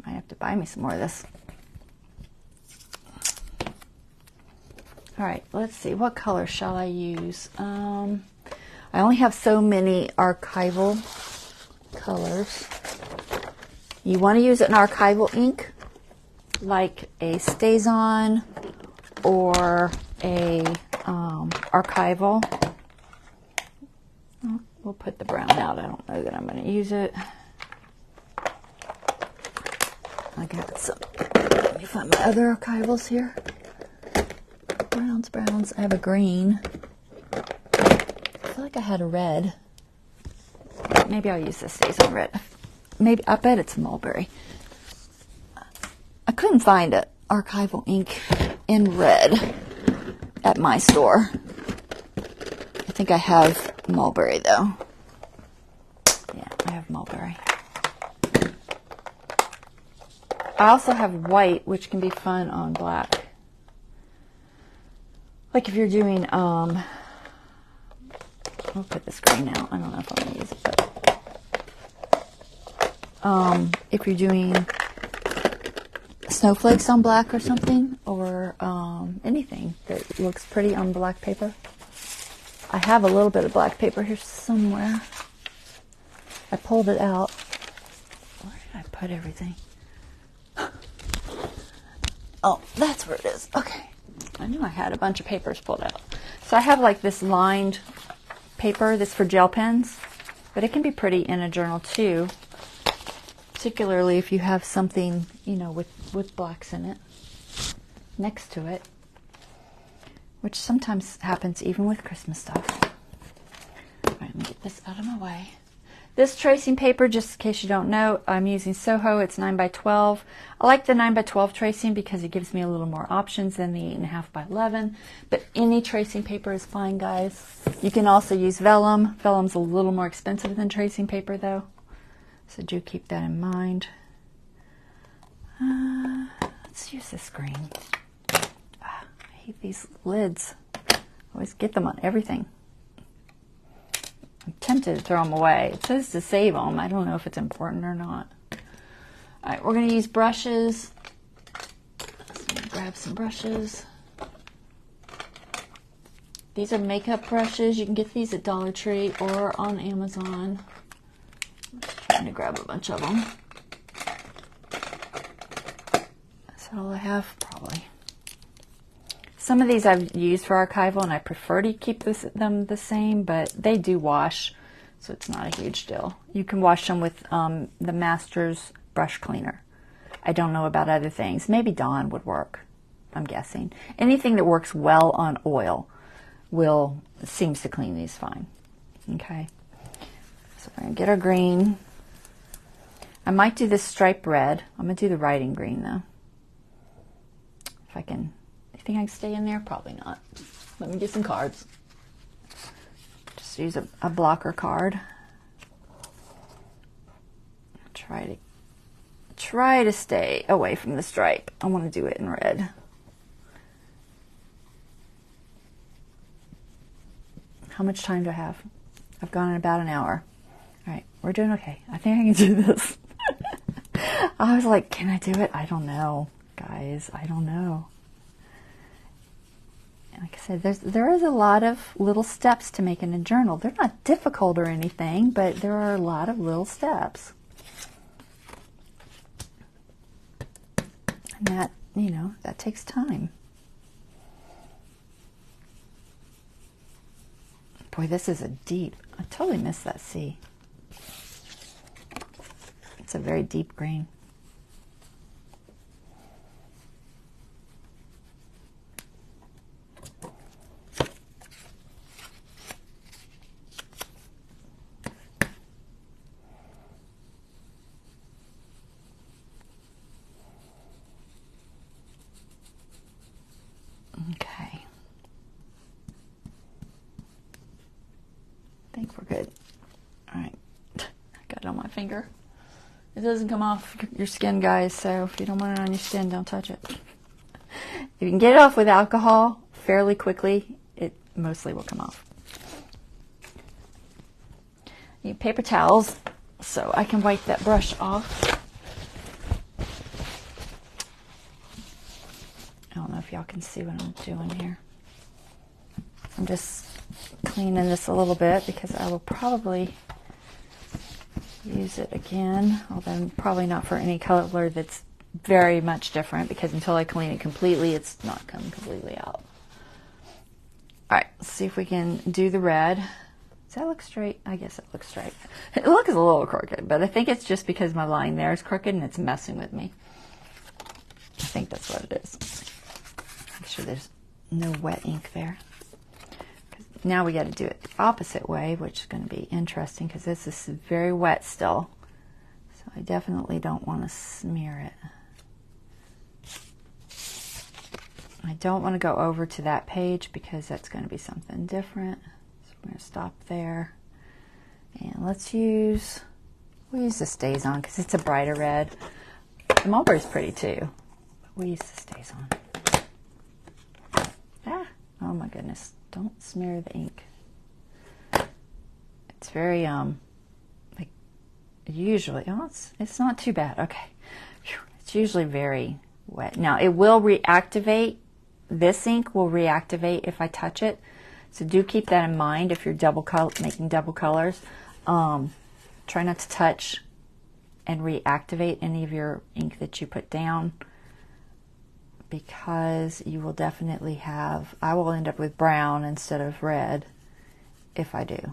Might have to buy me some more of this. All right, let's see. What color shall I use? I only have so many archival colors. You want to use an archival ink, like a StazOn or a archival. We'll put the brown out. I don't know that I'm going to use it. I got some. Let me find my other archivals here. Browns. I have a green. I feel like I had a red. Maybe I'll use this StazOn red. Maybe, I bet it's mulberry. I couldn't find it. Archival ink in red at my store. I think I have mulberry though. Yeah, I have mulberry. I also have white, which can be fun on black. Like if you're doing, I'll put this green out. I don't know if I'm going to use it, but if you're doing snowflakes on black or something, or anything that looks pretty on black paper. I have a little bit of black paper here somewhere. I pulled it out. Where did I put everything? Oh, that's where it is. Okay. I knew I had a bunch of papers pulled out. So I have like this lined paper, this for gel pens, but it can be pretty in a journal too, particularly if you have something, you know, with blacks in it, next to it, which sometimes happens even with Christmas stuff. All right, let me get this out of my way. This tracing paper, just in case you don't know, I'm using Soho. It's 9x12. I like the 9x12 tracing because it gives me a little more options than the 8.5x11. But any tracing paper is fine, guys. You can also use vellum. Vellum's a little more expensive than tracing paper, though. So do keep that in mind. Let's use this green. I hate these lids. I always get them on everything. I'm tempted to throw them away. It says to save them. I don't know if it's important or not. All right, we're going to use brushes. So grab some brushes. These are makeup brushes. You can get these at Dollar Tree or on Amazon. I'm just trying to grab a bunch of them. That's all I have, probably. Some of these I've used for archival, and I prefer to keep them the same, but they do wash, so it's not a huge deal. You can wash them with the Masters brush cleaner. I don't know about other things. Maybe Dawn would work, I'm guessing. Anything that works well on oil seems to clean these fine. Okay, so we're going to get our green. I might do this stripe red. I'm going to do the writing green, though. If I can... Think I can stay in there? Probably not. Let me get some cards. Just use a blocker card. Try to stay away from the stripe. I want to do it in red. How much time do I have? I've gone in about an hour. All right, we're doing okay. I think I can do this. I was like, can I do it? I don't know, guys. I don't know. Like I said, there is a lot of little steps to making a journal. They're not difficult or anything, but there are a lot of little steps. And that, you know, that takes time. Boy, this is a deep, I totally missed that C. It's a very deep green. Okay. I think we're good. All right. I got it on my finger. It doesn't come off your skin, guys, so if you don't want it on your skin, don't touch it. If you can get it off with alcohol fairly quickly, it mostly will come off. You need paper towels so I can wipe that brush off. I don't know if y'all can see what I'm doing here. I'm just cleaning this a little bit because I will probably use it again, although probably not for any color that's very much different, because until I clean it completely, it's not coming completely out. All right, let's see if we can do the red. Does that look straight? I guess it looks straight. It looks a little crooked, but I think it's just because my line there is crooked and it's messing with me. I think that's what it is. Make sure there's no wet ink there. Now we got to do it the opposite way, which is going to be interesting because this is very wet still. So I definitely don't want to smear it. I don't want to go over to that page because that's going to be something different. So we're going to stop there. And let's use, we'll use the StazOn because it's a brighter red. The mulberry's pretty too, but we'll use the StazOn. Ah, oh my goodness. Don't smear the ink. It's very, like, usually, oh, it's not too bad. Okay. It's usually very wet. Now, it will reactivate. This ink will reactivate if I touch it. So do keep that in mind if you're making double colors. Try not to touch and reactivate any of your ink that you put down, because you will definitely have, I will end up with brown instead of red if I do. I'm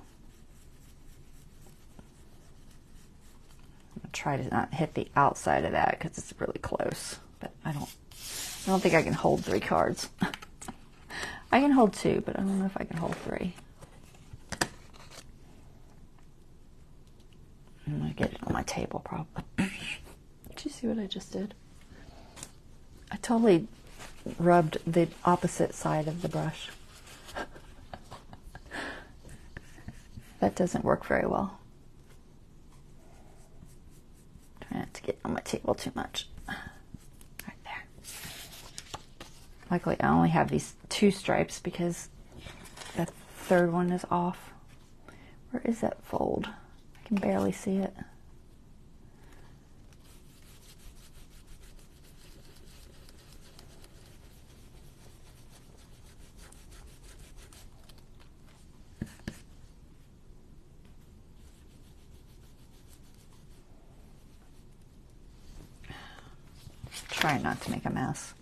going to try to not hit the outside of that because it's really close, but I don't think I can hold 3 cards. I can hold 2, but I don't know if I can hold 3. I'm going to get it on my table probably. Did you see what I just did? I totally rubbed the opposite side of the brush. That doesn't work very well. Try not to get on my table too much. Right there. Luckily, I only have these 2 stripes because that third one is off. Where is that fold? I can barely see it. Try not to make a mess.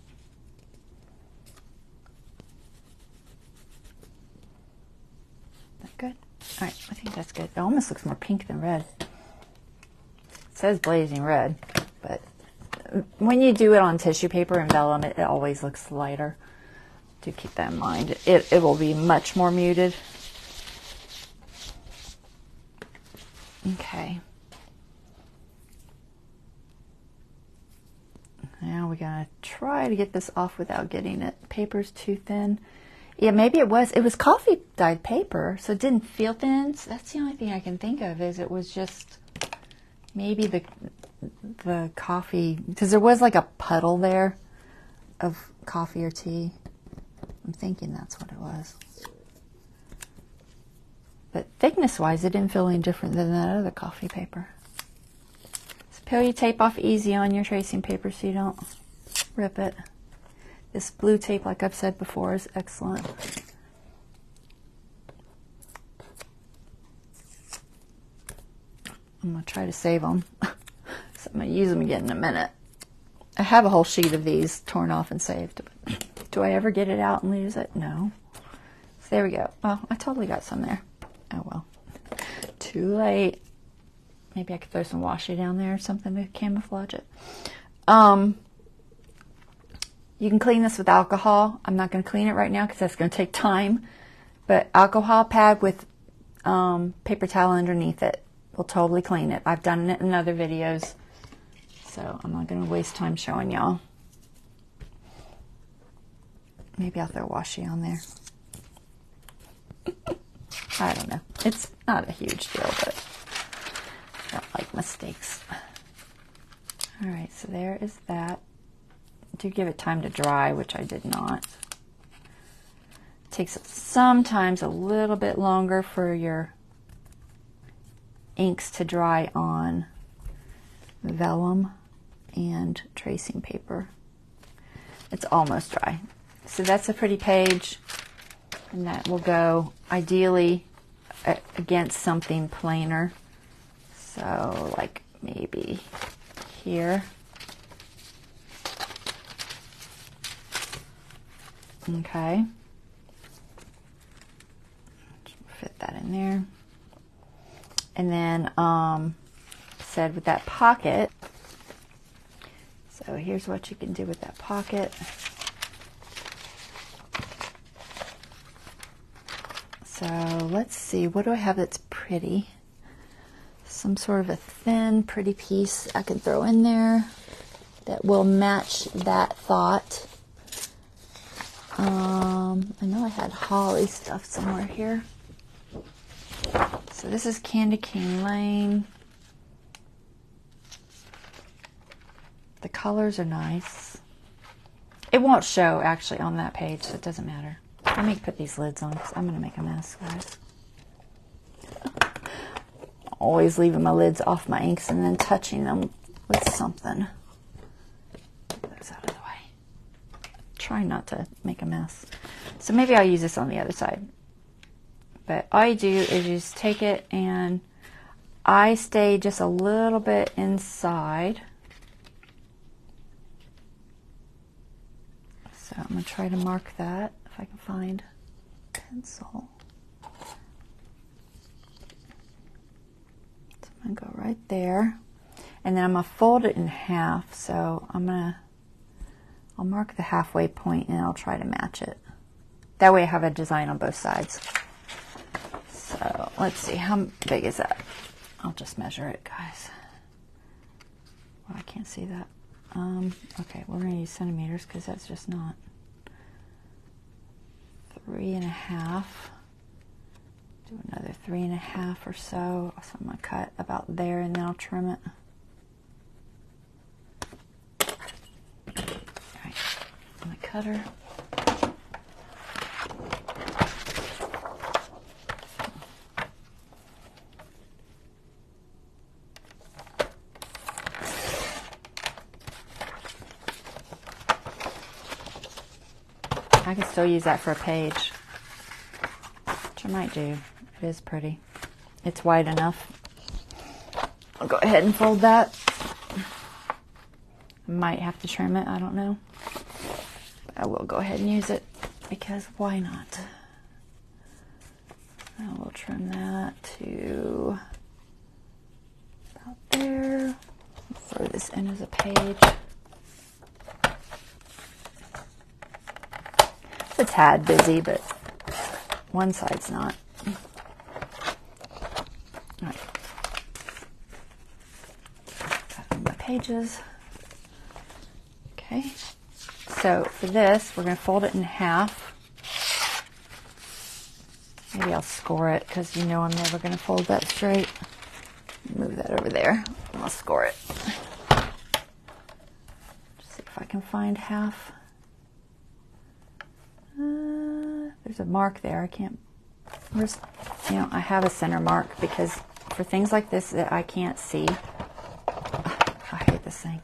That good? All right, I think that's good. It almost looks more pink than red. It says blazing red, but when you do it on tissue paper and vellum, it always looks lighter. Do keep that in mind. It will be much more muted. Okay. Now we gotta try to get this off without getting it. Paper's too thin. Yeah, maybe it was coffee dyed paper, so it didn't feel thin. So that's the only thing I can think of, is it was just maybe the coffee, because there was like a puddle there of coffee or tea. I'm thinking that's what it was. But thickness wise, it didn't feel any different than that other coffee paper. Peel your tape off easy on your tracing paper so you don't rip it. This blue tape, like I've said before, is excellent. I'm going to try to save them. So I'm going to use them again in a minute. I have a whole sheet of these torn off and saved. Do I ever get it out and use it? No. So there we go. Well, I totally got some there. Oh well. Too late. Maybe I could throw some washi down there or something to camouflage it. You can clean this with alcohol. I'm not going to clean it right now because that's going to take time. But alcohol pad with paper towel underneath it will totally clean it. I've done it in other videos. So I'm not going to waste time showing y'all. Maybe I'll throw washi on there. I don't know. It's not a huge deal, but I don't like mistakes. Alright, so there is that. Do give it time to dry, which I did not. It takes sometimes a little bit longer for your inks to dry on vellum and tracing paper. It's almost dry. So that's a pretty page, and that will go ideally against something plainer. So like maybe here. Okay. Fit that in there. And then said with that pocket. So here's what you can do with that pocket. So let's see, what do I have that's pretty? Some sort of a thin, pretty piece I can throw in there that will match that thought. I know I had holly stuff somewhere here. So this is Candy Cane Lane. The colors are nice. It won't show actually on that page, so it doesn't matter. Let me put these lids on because I'm going to make a mess, guys. Always leaving my lids off my inks and then touching them with something. Get those out of the way. Try not to make a mess. So maybe I'll use this on the other side. But all you do is you just take it, and I stay just a little bit inside. So I'm going to try to mark that if I can find a pencil. So I'm going to go right there. And then I'm going to fold it in half. So I'll mark the halfway point and I'll try to match it. That way I have a design on both sides. So let's see, how big is that? I'll just measure it, guys. Well, I can't see that. Okay, we're going to use centimeters because that's just not. 3.5. Do another 3.5 or so. So I'm going to cut about there and then I'll trim it. Alright, my cutter. I can still use that for a page, which I might do. It is pretty. It's wide enough. I'll go ahead and fold that. I might have to trim it, I don't know. But I will go ahead and use it because why not? I will trim that to about there. Throw this in as a page. A tad busy, but one side's not. All right. Got on my pages. Okay. So for this, we're going to fold it in half. Maybe I'll score it because you know I'm never going to fold that straight. Move that over there. And I'll score it. Just see if I can find half. There's a mark there. I can't. I have a center mark because for things like this that I can't see. I hate this thing.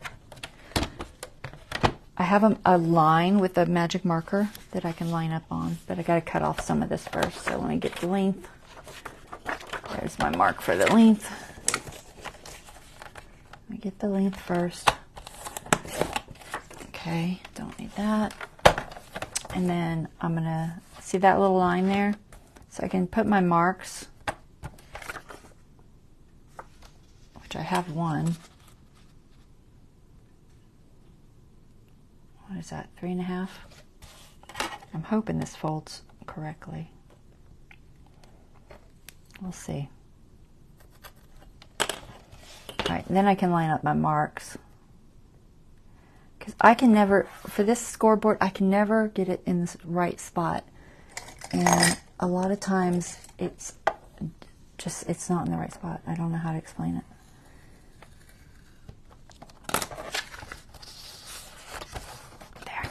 I have a line with a magic marker that I can line up on, but I got to cut off some of this first. So let me get the length. There's my mark for the length. Let me get the length first. Okay, don't need that. And then I'm gonna, see that little line there? So I can put my marks, which I have one. What is that, 3.5? I'm hoping this folds correctly. We'll see. All right, and then I can line up my marks. Because I can never, for this scoreboard, I can never get it in the right spot. And a lot of times it's just, it's not in the right spot. I don't know how to explain it. There.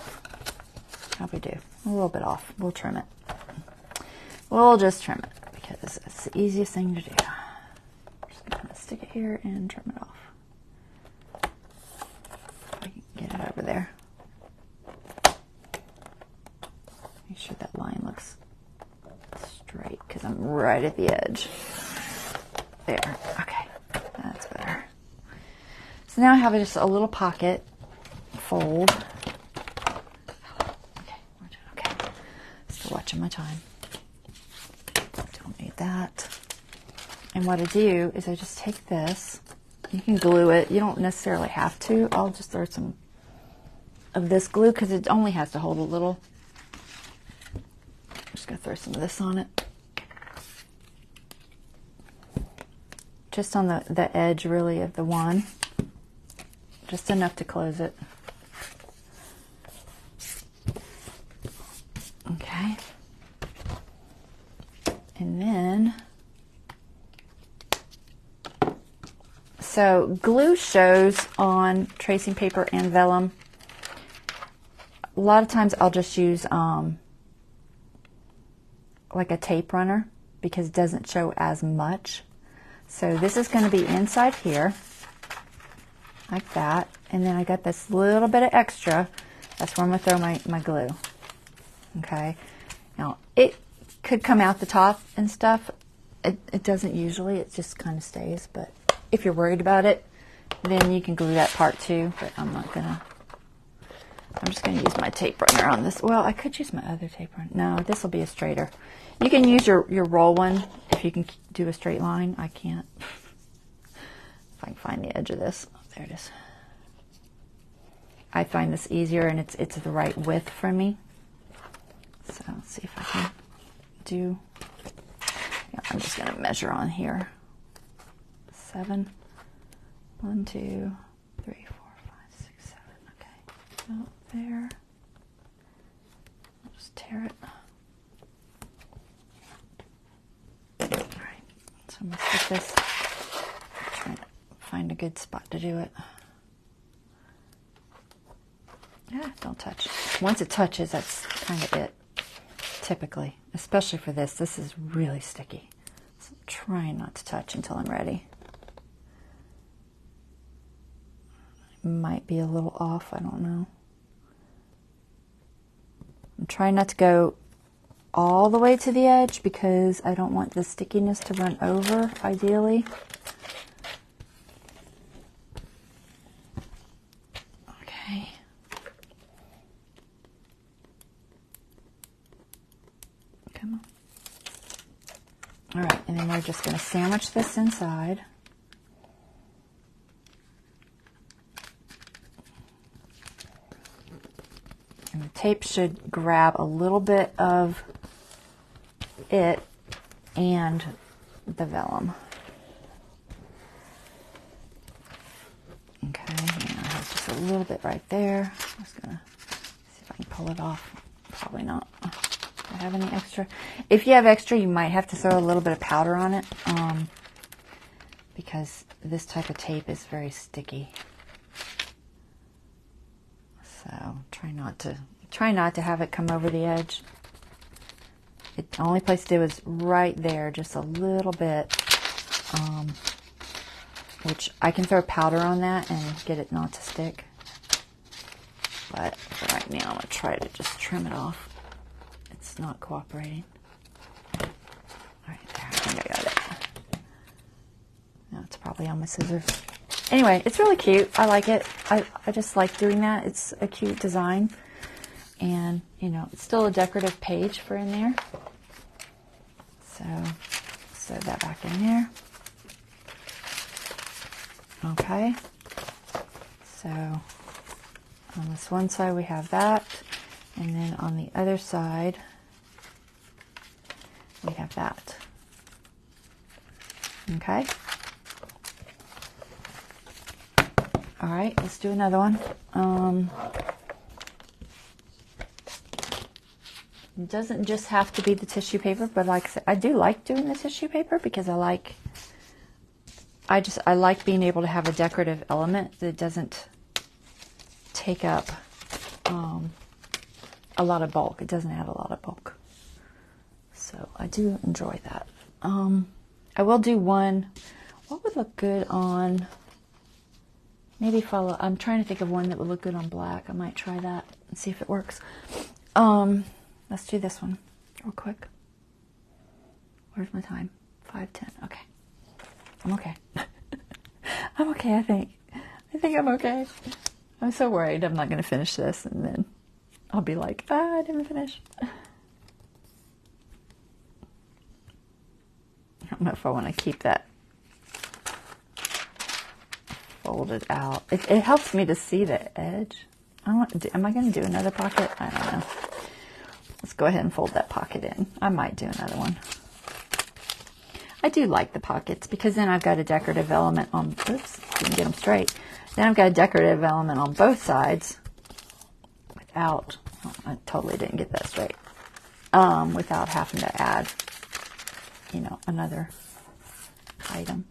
How we do? A little bit off. We'll trim it. We'll just trim it because it's the easiest thing to do. I'm just going to stick it here and trim it off. I can get it over there. Make sure that line looks straight because I'm right at the edge. There. Okay. That's better. So now I have just a little pocket fold. Okay. Okay. Still watching my time. Don't need that. And what I do is I just take this. You can glue it. You don't necessarily have to. I'll just throw some of this glue because it only has to hold a little. I'm just going to throw some of this on it. Just on the edge, really, of the one. Just enough to close it. Okay. And then, so glue shows on tracing paper and vellum. A lot of times I'll just use like a tape runner because it doesn't show as much. So this is going to be inside here, like that. And then I got this little bit of extra. That's where I'm going to throw my glue. Okay. Now, it could come out the top and stuff. It doesn't usually. It just kind of stays. But if you're worried about it, then you can glue that part too. But I'm not going to. I'm just going to use my tape runner on this. Well, I could use my other tape runner. No, this will be a straighter. You can use your roll one if you can do a straight line. I can't. If I can find the edge of this. Oh, there it is. I find this easier and it's the right width for me. So let's see if I can do. Yeah, I'm just going to measure on here. 7. 1, 2, 3, 4, 5, 6, 7. Okay. About there. I'll just tear it. Alright, so I'm going to stick this. Try to find a good spot to do it. Yeah, don't touch. Once it touches, that's kind of it. Typically, especially for this. This is really sticky. So I'm trying not to touch until I'm ready. It might be a little off, I don't know. I'm trying not to go all the way to the edge because I don't want the stickiness to run over, ideally. Okay. Come on. All right, and then we're just going to sandwich this inside. And the tape should grab a little bit of it and the vellum. Okay, and I have just a little bit right there. I'm just going to see if I can pull it off. Probably not. Do I have any extra? If you have extra, you might have to throw a little bit of powder on it because this type of tape is very sticky. So try not to have it come over the edge. The only place to do is right there, just a little bit, which I can throw powder on that and get it not to stick. But for right now, I'm going to try to just trim it off. It's not cooperating. All right, there, I think I got it. Now it's probably on my scissors. Anyway, it's really cute. I like it. I just like doing that. It's a cute design. And, you know, it's still a decorative page for in there. So, sew that back in there. Okay. So, on this one side we have that. And then on the other side, we have that. Okay. All right, let's do another one. It doesn't just have to be the tissue paper, but like I said, I do like doing the tissue paper because I like being able to have a decorative element that doesn't take up a lot of bulk. It doesn't add a lot of bulk. So I do enjoy that. I will do one. What would look good on, maybe follow, I'm trying to think of one that would look good on black. I might try that and see if it works. Let's do this one real quick. Where's my time? 5:10. Okay. I'm okay. I'm okay, I think. I think I'm okay. I'm so worried I'm not going to finish this, and then I'll be like, I didn't finish. I don't know if I want to keep that folded out. It helps me to see the edge. Am I going to do another pocket? I don't know. Let's go ahead and fold that pocket in. I might do another one. I do like the pockets because then I've got a decorative element on, oops, didn't get them straight. Then I've got a decorative element on both sides without, oh, I totally didn't get that straight, without having to add, you know, another item.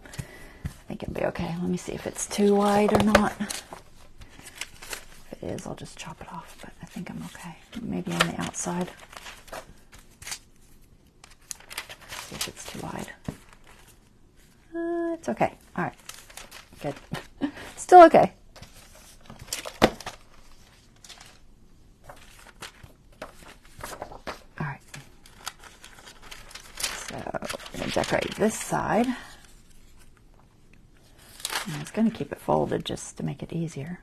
I think it'll be okay. Let me see if it's too wide or not. If it is, I'll just chop it off, but I think I'm okay. Maybe on the outside. See if it's too wide. It's okay. All right. Good. Still okay. All right. So we're going to decorate this side. And I was going to keep it folded just to make it easier.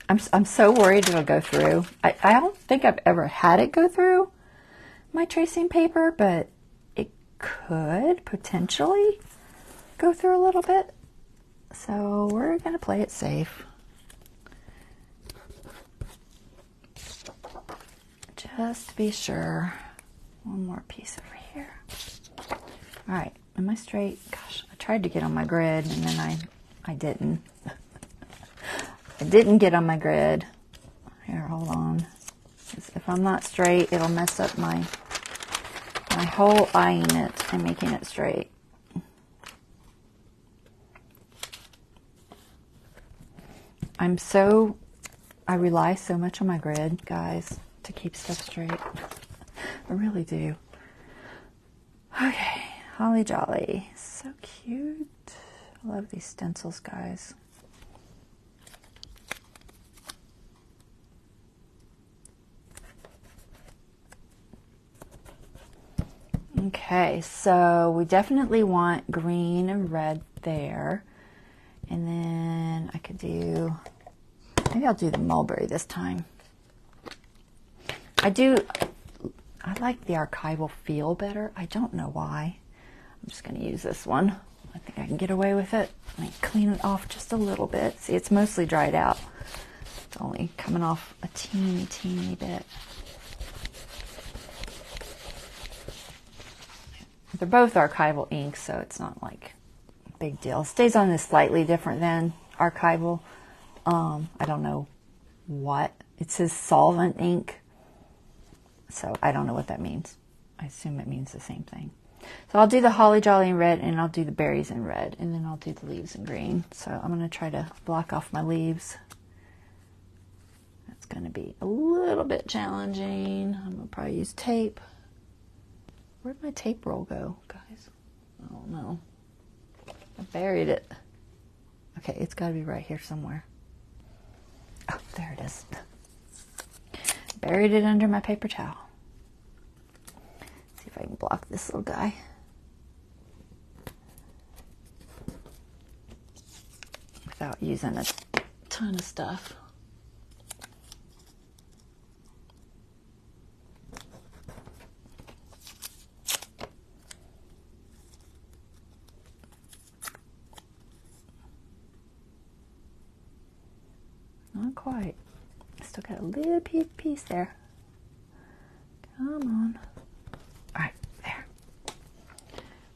I'm so worried it'll go through. I don't think I've ever had it go through my tracing paper, but it could potentially go through a little bit. So we're going to play it safe. Just to be sure. One more piece over here. All right. Am I straight? Gosh, I tried to get on my grid and then I didn't. I didn't get on my grid. Here, hold on. If I'm not straight, it'll mess up my whole eyeing it and making it straight. I rely so much on my grid, guys, to keep stuff straight. I really do. Okay, Holly Jolly. So cute. I love these stencils, guys. Okay, so we definitely want green and red there. And then I could do, maybe I'll do the mulberry this time. I like the archival feel better. I don't know why. I'm just going to use this one. I think I can get away with it. Let me clean it off just a little bit. See, it's mostly dried out. It's only coming off a teeny bit. They're both archival inks, so it's not like a big deal. It stays on this slightly different than archival. I don't know what. It says solvent ink, so I don't know what that means. I assume it means the same thing. So I'll do the holly jolly in red, and I'll do the berries in red, and then I'll do the leaves in green. So I'm going to try to block off my leaves. That's going to be a little bit challenging. I'm going to probably use tape. Where'd my tape roll go, guys? I don't know. I buried it. Okay, it's got to be right here somewhere. Oh, there it is. Buried it under my paper towel. See if I can block this little guy. without using a ton of stuff. Not quite. Still got a little piece there. Come on. All right, there.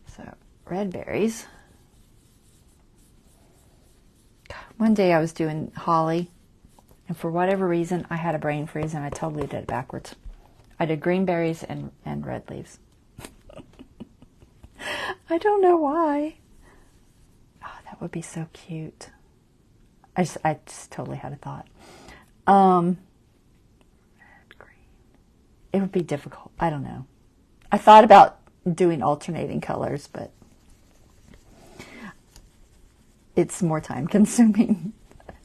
So, red berries. One day I was doing holly, and for whatever reason, I had a brain freeze, and I totally did it backwards. I did green berries and red leaves. I don't know why. Oh, that would be so cute. I just totally had a thought. Red, green. It would be difficult. I don't know. I thought about doing alternating colors, but it's more time consuming.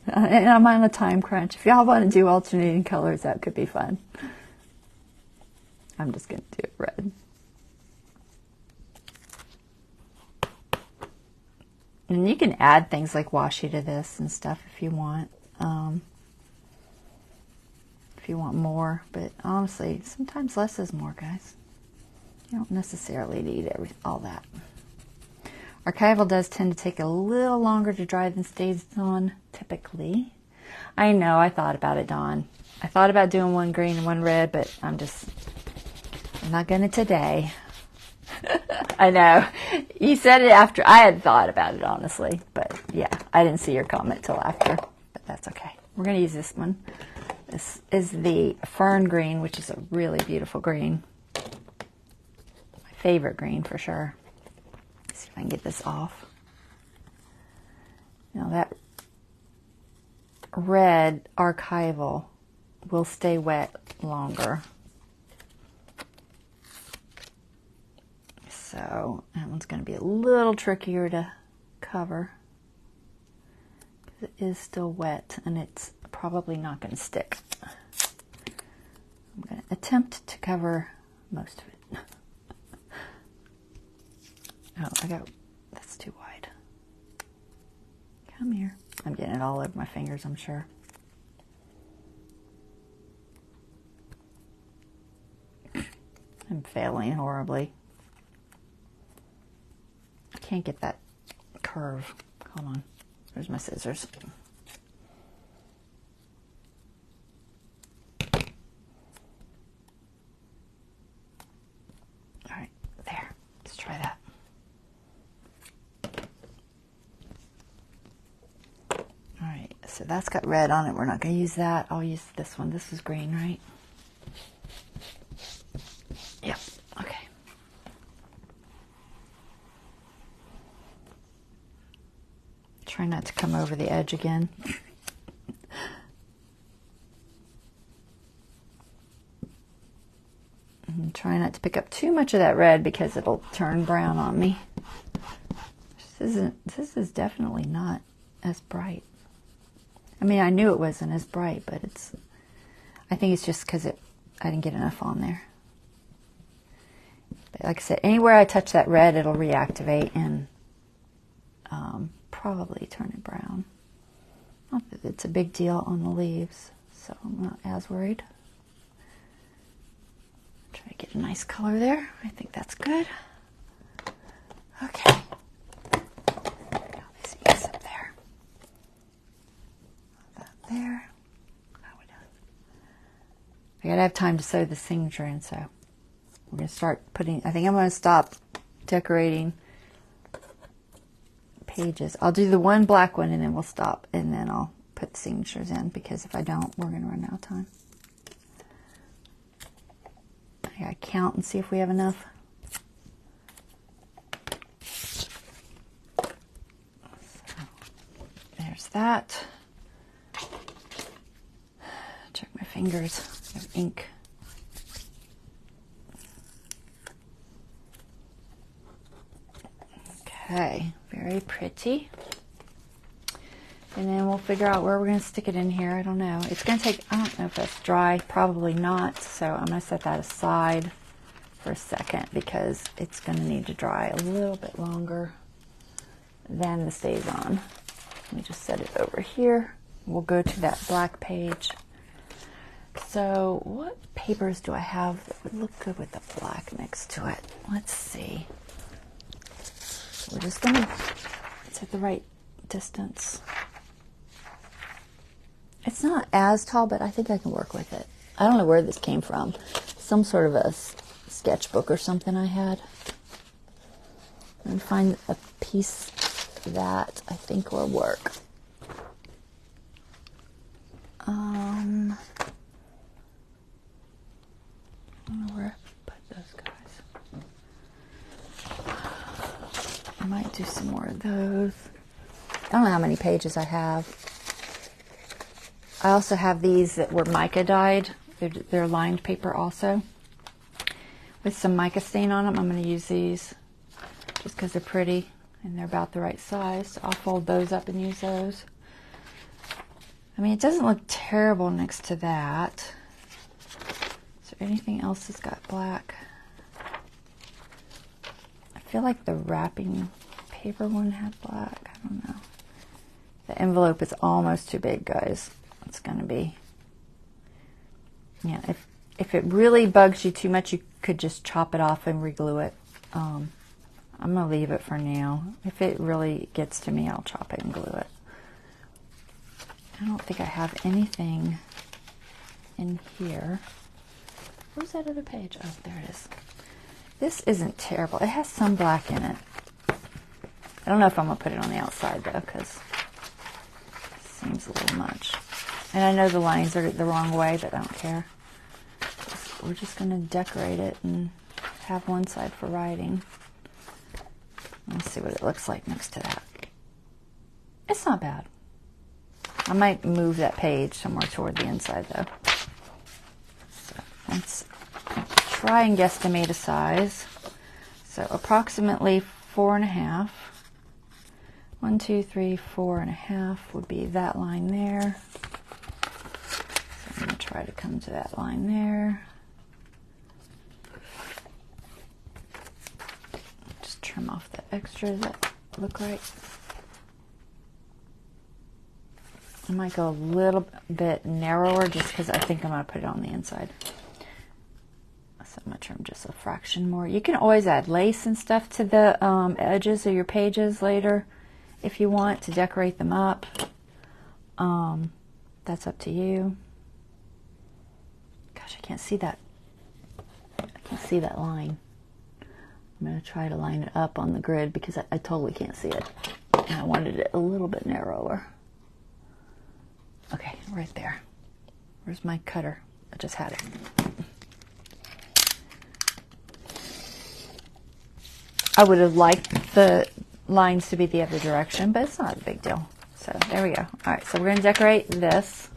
And I'm on a time crunch. If y'all want to do alternating colors, that could be fun. I'm just going to do it red. And you can add things like washi to this and stuff if you want. If you want more. But honestly, sometimes less is more, guys. You don't necessarily need all that. Archival does tend to take a little longer to dry than stays on, typically. I know, I thought about it, Dawn. I thought about doing one green and one red, but I'm not going to today. I know. You said it after I had thought about it, honestly. But yeah, I didn't see your comment till after. But that's okay. We're going to use this one. This is the fern green, which is a really beautiful green. My favorite green for sure. Let's see if I can get this off. Now that red archival will stay wet longer. So that one's going to be a little trickier to cover because it is still wet and it's probably not going to stick. I'm going to attempt to cover most of it. Oh, that's too wide. Come here. I'm getting it all over my fingers, I'm sure. I'm failing horribly. Can't get that curve. Hold on. Where's my scissors? All right, there. Let's try that. All right, so that's got red on it. We're not going to use that. I'll use this one. This is green, right? Yep. Okay. Try not to come over the edge again. And try not to pick up too much of that red because it'll turn brown on me. This is definitely not as bright. I mean, I knew it wasn't as bright, but I think it's just because I didn't get enough on there. But like I said, anywhere I touch that red, it'll reactivate and probably turn it brown. Not that it's a big deal on the leaves, so I'm not as worried. Try to get a nice color there. I think that's good. Okay. Got these ends up there. That there. How we done? I gotta have time to sew the signature in, so we're gonna start putting. I think I'm gonna stop decorating pages. I'll do the one black one and then we'll stop and then I'll put the signatures in because if I don't, we're going to run out of time. I gotta count and see if we have enough. So, there's that. Check my fingers. I have ink. Okay, very pretty. And then we'll figure out where we're going to stick it in here. I don't know. It's going to take, I don't know if that's dry. Probably not. So I'm going to set that aside for a second because it's going to need to dry a little bit longer than the Stays On. Let me just set it over here. We'll go to that black page. So what papers do I have that would look good with the black next to it? Let's see. We're just going to, it's at the right distance. It's not as tall, but I think I can work with it. I don't know where this came from. Some sort of a sketchbook or something I had. And find a piece that I think will work. I don't know where I put those guys. I might do some more of those. I don't know how many pages I have. I also have these that were mica dyed. They're lined paper also. With some mica stain on them. I'm going to use these just because they're pretty and they're about the right size. So I'll fold those up and use those. I mean, it doesn't look terrible next to that. Is there anything else that's got black? I feel like the wrapping paper one had black. I don't know. The envelope is almost too big, guys. It's going to be. Yeah, if it really bugs you too much, you could just chop it off and reglue it. I'm going to leave it for now. If it really gets to me, I'll chop it and glue it. I don't think I have anything in here. Where's that other page? Oh, there it is. This isn't terrible. It has some black in it. I don't know if I'm going to put it on the outside, though, because it seems a little much. And I know the lines are the wrong way, but I don't care. We're just going to decorate it and have one side for writing. Let's see what it looks like next to that. It's not bad. I might move that page somewhere toward the inside, though. So let's try and guesstimate a size. So approximately 4.5. 1, 2, 3, 4.5 would be that line there. So I'm going to try to come to that line there. Just trim off the extras that look right. I might go a little bit narrower just because I think I'm going to put it on the inside. So I'm going to trim just a fraction more. You can always add lace and stuff to the edges of your pages later if you want to decorate them up. That's up to you. Gosh, I can't see that. I can't see that line. I'm going to try to line it up on the grid because I totally can't see it. And I wanted it a little bit narrower. Okay, right there. Where's my cutter? I just had it. I would have liked the lines to be the other direction, but it's not a big deal. So there we go. All right, so we're going to decorate this.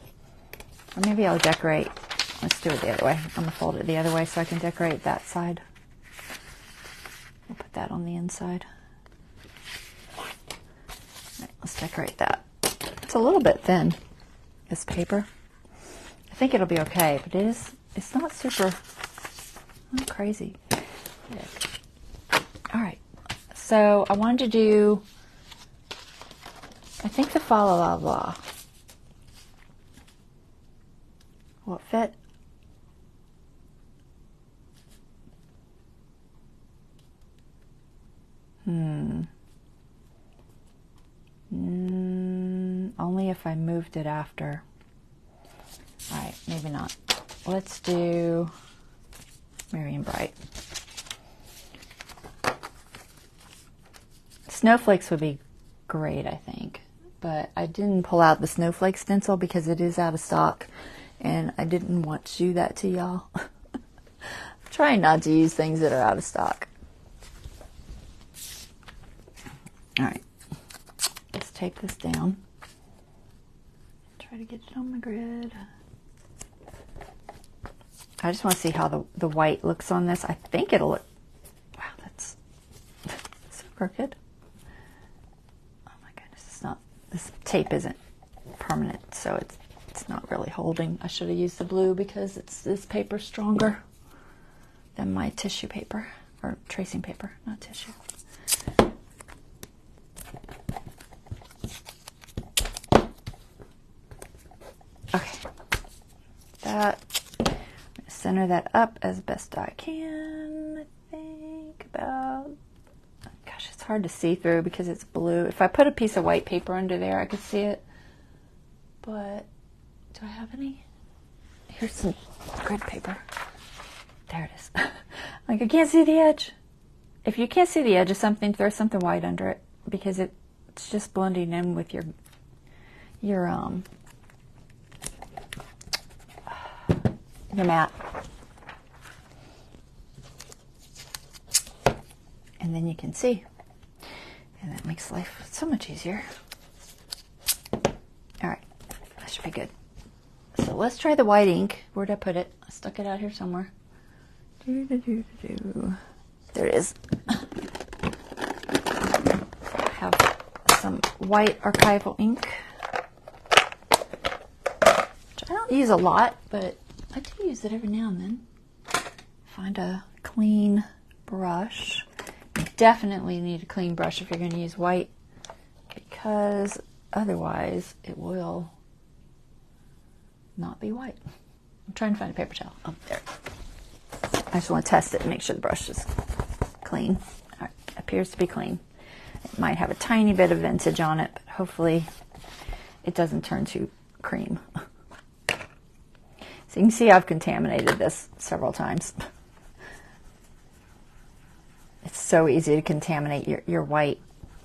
Or maybe I'll decorate. Let's do it the other way. I'm going to fold it the other way so I can decorate that side. We'll put that on the inside. All right, let's decorate that. It's a little bit thin, this paper. I think it'll be okay, but it's not super crazy thick. All right, so I wanted to do, I think the fa la la la. Will it fit? Only if I moved it after. All right, maybe not. Let's do Marion Bright. Snowflakes would be great, I think. But I didn't pull out the snowflake stencil because it is out of stock. And I didn't want to do that to y'all. Trying not to use things that are out of stock. All right. Let's take this down. Try to get it on my grid. I just want to see how the white looks on this. I think it'll look... Wow, that's so crooked. Oh my goodness, it's not... This tape isn't permanent, so it's not really holding. I should have used the blue because this paper's stronger than my tissue paper, or tracing paper, not tissue. that. I'm going to center that up as best I can. I think about, gosh, it's hard to see through because it's blue. If I put a piece of white paper under there, I could see it. But do I have any? Here's some grid paper. There it is. Like, I can't see the edge. If you can't see the edge of something, throw something white under it because it's just blending in with your mat. And then you can see. And that makes life so much easier. All right, that should be good. So let's try the white ink. Where'd I put it? I stuck it out here somewhere. There it is. I have some white archival ink, which I don't use a lot, but I do use it every now and then. Find a clean brush. You definitely need a clean brush if you're going to use white, because otherwise it will not be white. I'm trying to find a paper towel. Oh, there. I just want to test it and make sure the brush is clean. All right, appears to be clean. It might have a tiny bit of vintage on it, but hopefully it doesn't turn to cream. So you can see I've contaminated this several times. It's so easy to contaminate your white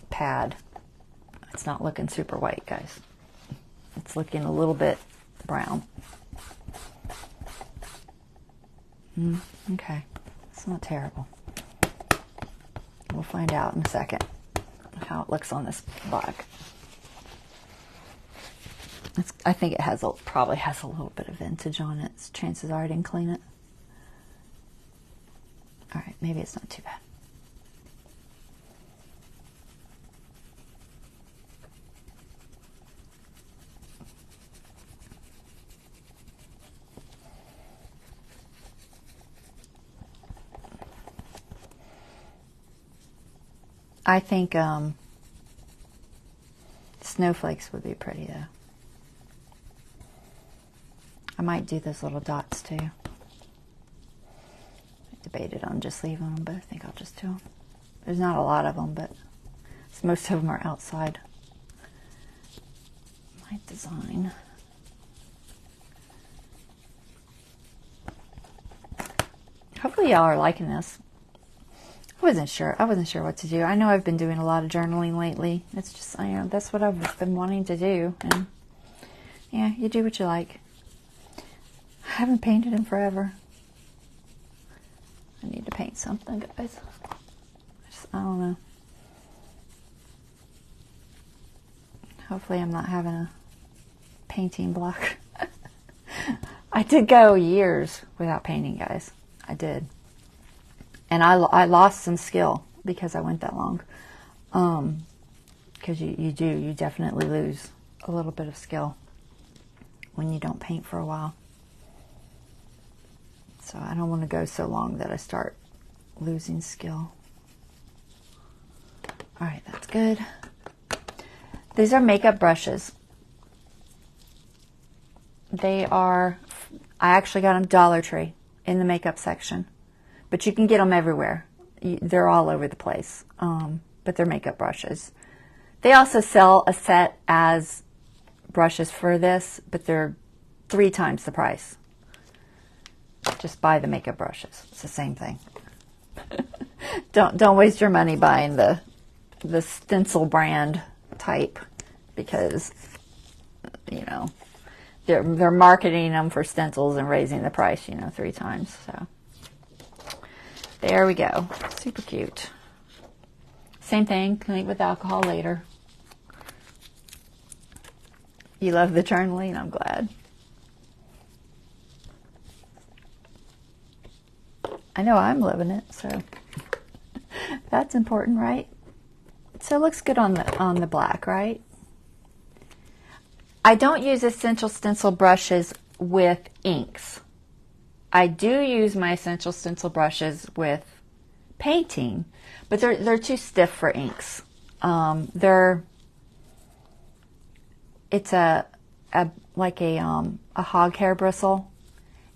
pad. It's not looking super white, guys. It's looking a little bit brown. Okay, it's not terrible. We'll find out in a second how it looks on this black. I think it probably has a little bit of vintage on it. Chances are I didn't clean it. All right, maybe it's not too bad. I think snowflakes would be pretty, though. I might do those little dots, too. I debated on just leaving them, but I think I'll just do them. There's not a lot of them, but most of them are outside my design. Hopefully y'all are liking this. I wasn't sure what to do. I know I've been doing a lot of journaling lately. It's just, that's what I've been wanting to do. And yeah, you do what you like. I haven't painted in forever. I need to paint something, guys. I don't know. Hopefully I'm not having a painting block. I did go years without painting, guys. I did. And I lost some skill because I went that long. Because you definitely lose a little bit of skill when you don't paint for a while. So I don't want to go so long that I start losing skill. All right, that's good. These are makeup brushes. I actually got them Dollar Tree in the makeup section. But you can get them everywhere. They're all over the place. But they're makeup brushes. They also sell a set as brushes for this, but they're 3 times the price. Just buy the makeup brushes. It's the same thing. Don't waste your money buying the stencil brand type, because they're marketing them for stencils and raising the price 3 times. So there we go. Super cute. Same thing, clean with alcohol later. You love the journaling, I'm glad. I know I'm loving it, so that's important, right? So it looks good on the black, right? I don't use essential stencil brushes with inks. I do use my essential stencil brushes with painting, but they're too stiff for inks. It's like a hog hair bristle,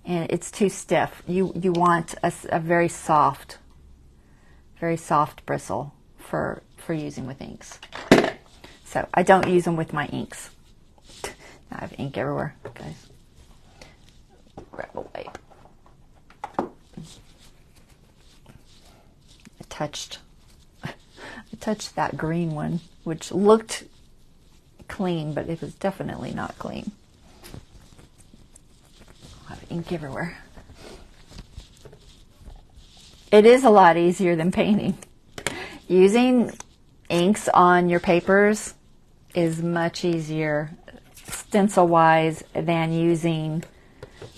and it's too stiff. You want a very soft bristle for using with inks. So I don't use them with my inks. Now I have ink everywhere, guys. Grab a wipe. I touched that green one, which looked clean, but it was definitely not clean. I have ink everywhere. It is a lot easier than painting. Using inks on your papers is much easier stencil-wise than using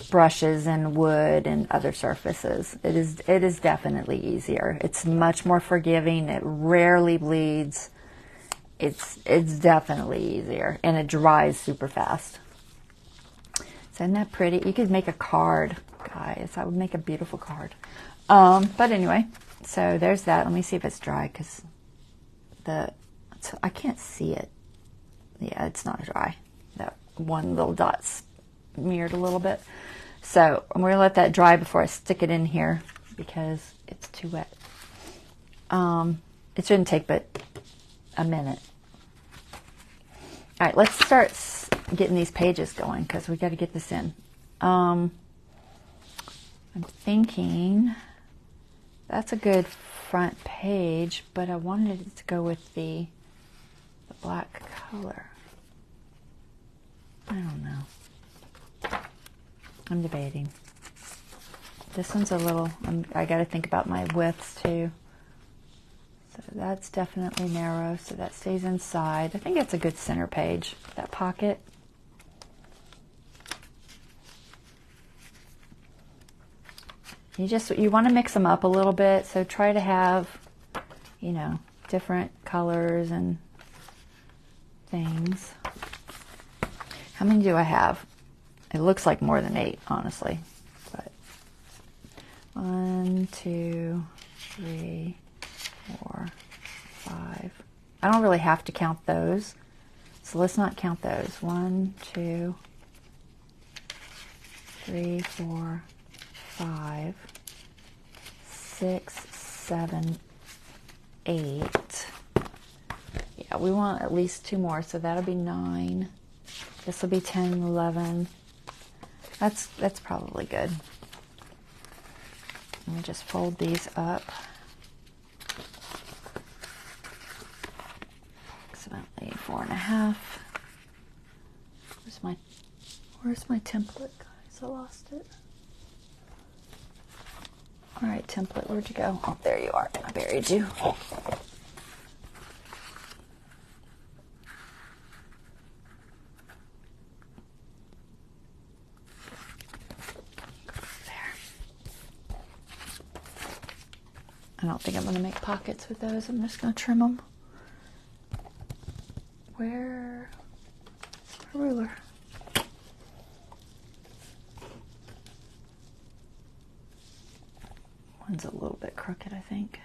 brushes and wood and other surfaces. It is definitely easier. It's much more forgiving. It rarely bleeds. It's definitely easier, and it dries super fast. So isn't that pretty? You could make a card, guys. That would make a beautiful card. But anyway, so there's that. Let me see if it's dry, because I can't see it. Yeah, it's not dry. That one little dot's smeared a little bit. So I'm going to let that dry before I stick it in here, because it's too wet. It shouldn't take but a minute. All right, let's start getting these pages going, because we got to get this in. I'm thinking that's a good front page, but I wanted it to go with the black color. I don't know. I'm debating. This one's a little, I got to think about my widths too. So that's definitely narrow, so that stays inside. I think that's a good center page, that pocket. You want to mix them up a little bit, so try to have, you know, different colors and things. How many do I have? It looks like more than 8, honestly. But 1, 2, 3, 4, 5. I don't really have to count those, so let's not count those. 1, 2, 3, 4, 5, 6, 7, 8. Yeah, we want at least 2 more, so that'll be 9. This will be 10, 11. That's probably good. Let me just fold these up. Approximately 4.5. Where's my template, guys? I lost it. All right, template, where'd you go? Oh, there you are. I buried you. I don't think I'm going to make pockets with those. I'm just going to trim them. Where's my ruler? One's a little bit crooked, I think.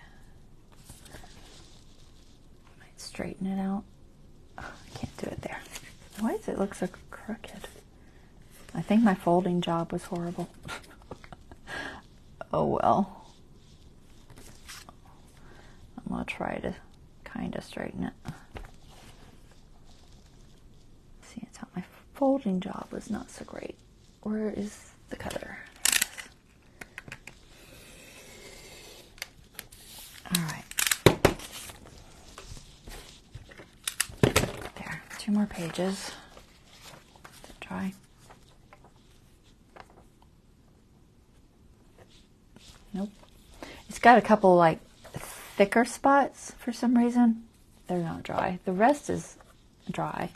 Might straighten it out. Oh, I can't do it there. Why does it look so crooked? I think my folding job was horrible. Oh well. I'm going to try to kind of straighten it. See, it's how my folding job was not so great. Where is the cutter? All right. There, 2 more pages. Is it dry? Nope. It's got a couple like thicker spots for some reason. They're not dry. The rest is dry.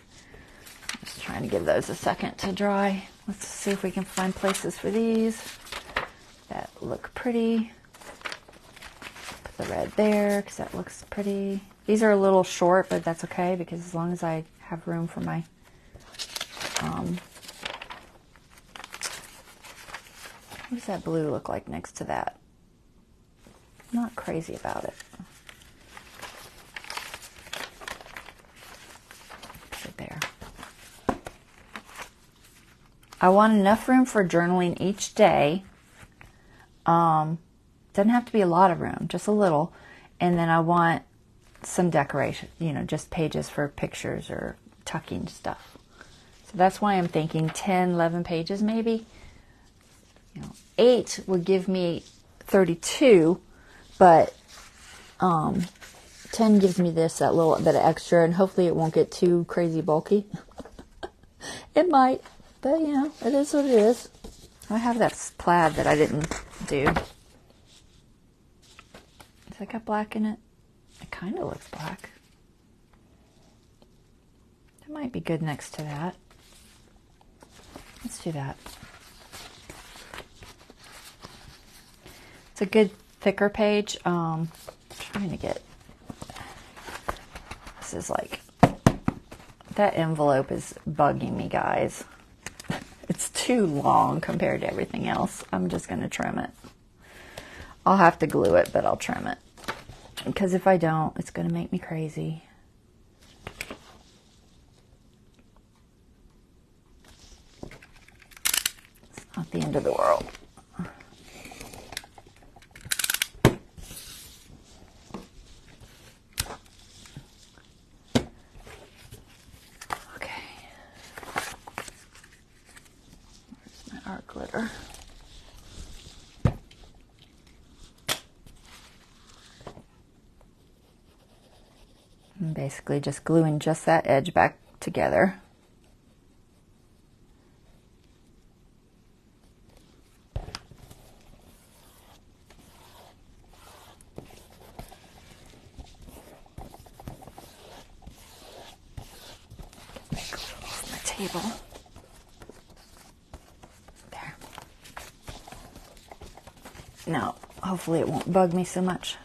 I'm just trying to give those a second to dry. Let's see if we can find places for these that look pretty. Put the red there because that looks pretty. These are a little short, but that's okay because as long as I have room for my what does that blue look like next to that? I'm not crazy about it. Put it there. I want enough room for journaling each day. Doesn't have to be a lot of room, just a little. And then I want some decoration, you know, just pages for pictures or tucking stuff. So that's why I'm thinking 10, 11 pages maybe. You know, 8 would give me 32, but 10 gives me that little bit of extra, and hopefully it won't get too crazy bulky. It might, but you know, it is what it is. I have that plaid that I didn't do. Does it got black in it? It kind of looks black. That might be good next to that. Let's do that. It's a good thicker page. I'm trying to get, this is like, that envelope is bugging me, guys. It's too long compared to everything else. I'm just going to trim it. I'll have to glue it, but I'll trim it. Because if I don't, it's going to make me crazy. It's not the end of the world. Okay. Where's my art glitter? I'm basically just gluing just that edge back together. Make a little off my table. There. Now, hopefully it won't bug me so much.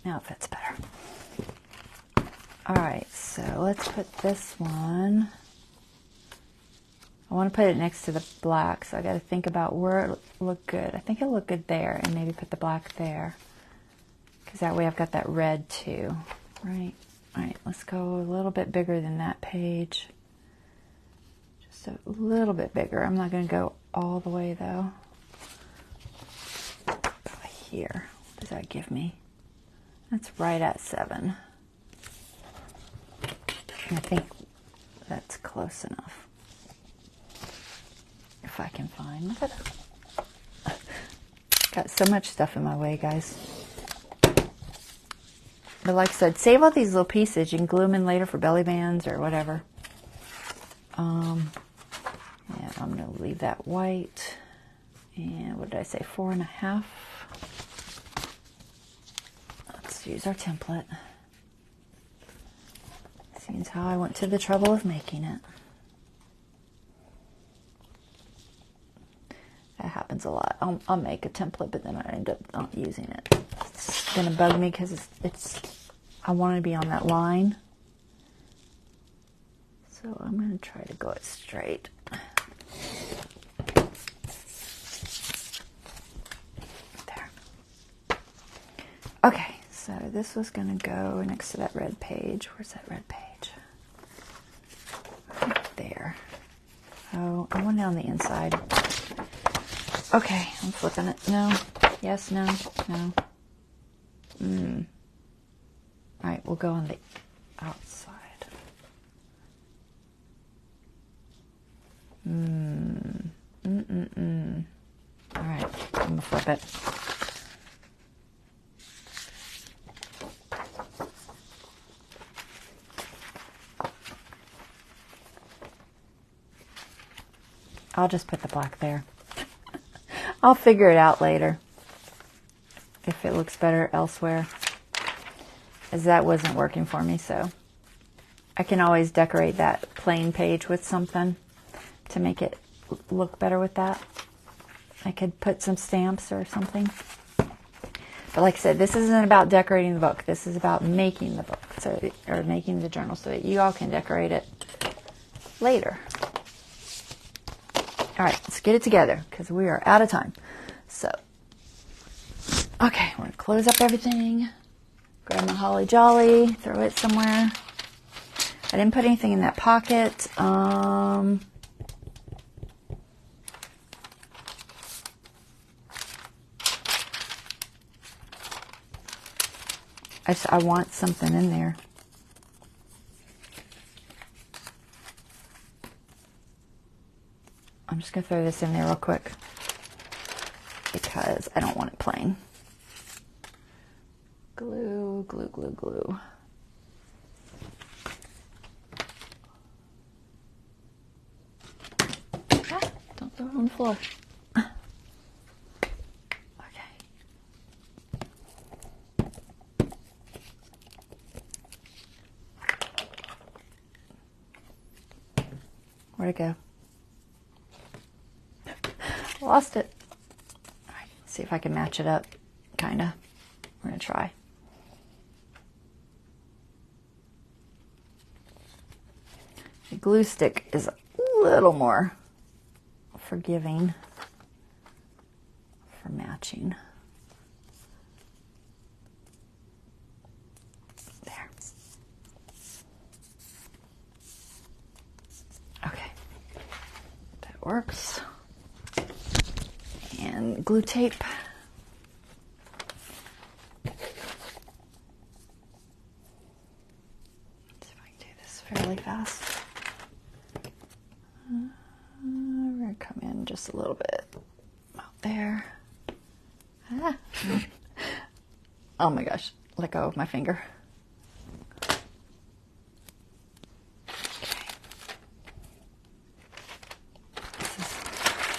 Now it fits better. Alright, so let's put this one. I want to put it next to the black, so I got to think about where it look good. I think it'll look good there, and maybe put the black there. Because that way I've got that red too. Right? Alright, let's go a little bit bigger than that page. Just a little bit bigger. I'm not going to go all the way though. About here. What does that give me? That's right at 7. I think that's close enough. If I can find. Look at it. Got so much stuff in my way, guys. But like I said, save all these little pieces. You can glue them in later for belly bands or whatever. Yeah, I'm going to leave that white. And what did I say? 4.5. Let's use our template. Seems how I went to the trouble of making it. That happens a lot. I'll make a template, but then I end up not using it. It's gonna bug me because I want to be on that line. So I'm gonna try to go it straight. There. Okay. So this was going to go next to that red page. Where's that red page? Right there. Oh, I want it on the inside. Okay, I'm flipping it. No. Yes, no, no. Alright, we'll go on the outside. Alright, I'm going to flip it. I'll just put the black there. I'll figure it out later if it looks better elsewhere, as that wasn't working for me. So I can always decorate that plain page with something to make it look better with that. I could put some stamps or something. But like I said, this isn't about decorating the book. This is about making the book, or making the journal, so that you all can decorate it later. All right, let's get it together because we are out of time. So Okay, we're gonna close up everything. Grab my Holly Jolly, throw it somewhere. I didn't put anything in that pocket. I want something in there. I'm just going to throw this in there real quick because I don't want it plain. Glue, glue, glue, glue. Ah, don't throw it on the floor. Okay. Where'd it go? Lost it. All right, see if I can match it up. Kinda. We're gonna try. The glue stick is a little more forgiving for matching. There. Okay. That works. And glue tape. Let's see if I can do this fairly fast. We're going to come in just a little bit out there. Ah. Oh my gosh, let go of my finger.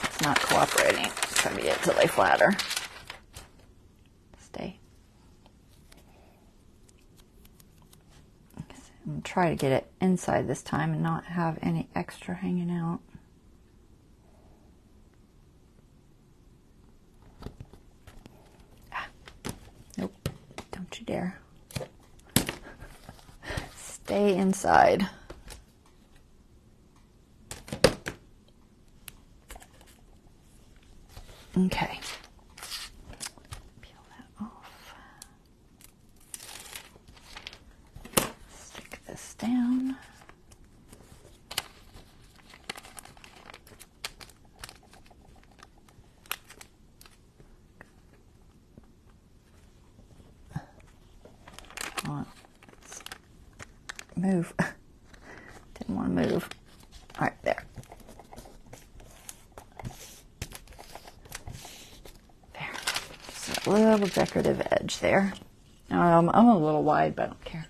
It's not cooperating. Try to get it to lay flatter. Stay. I'm going to try to get it inside this time and not have any extra hanging out. Ah. Nope. Don't you dare. Stay inside. Okay. Peel that off. Stick this down. Let's move. Didn't want to move. All right, there. A little decorative edge there. I'm a little wide, but I don't care.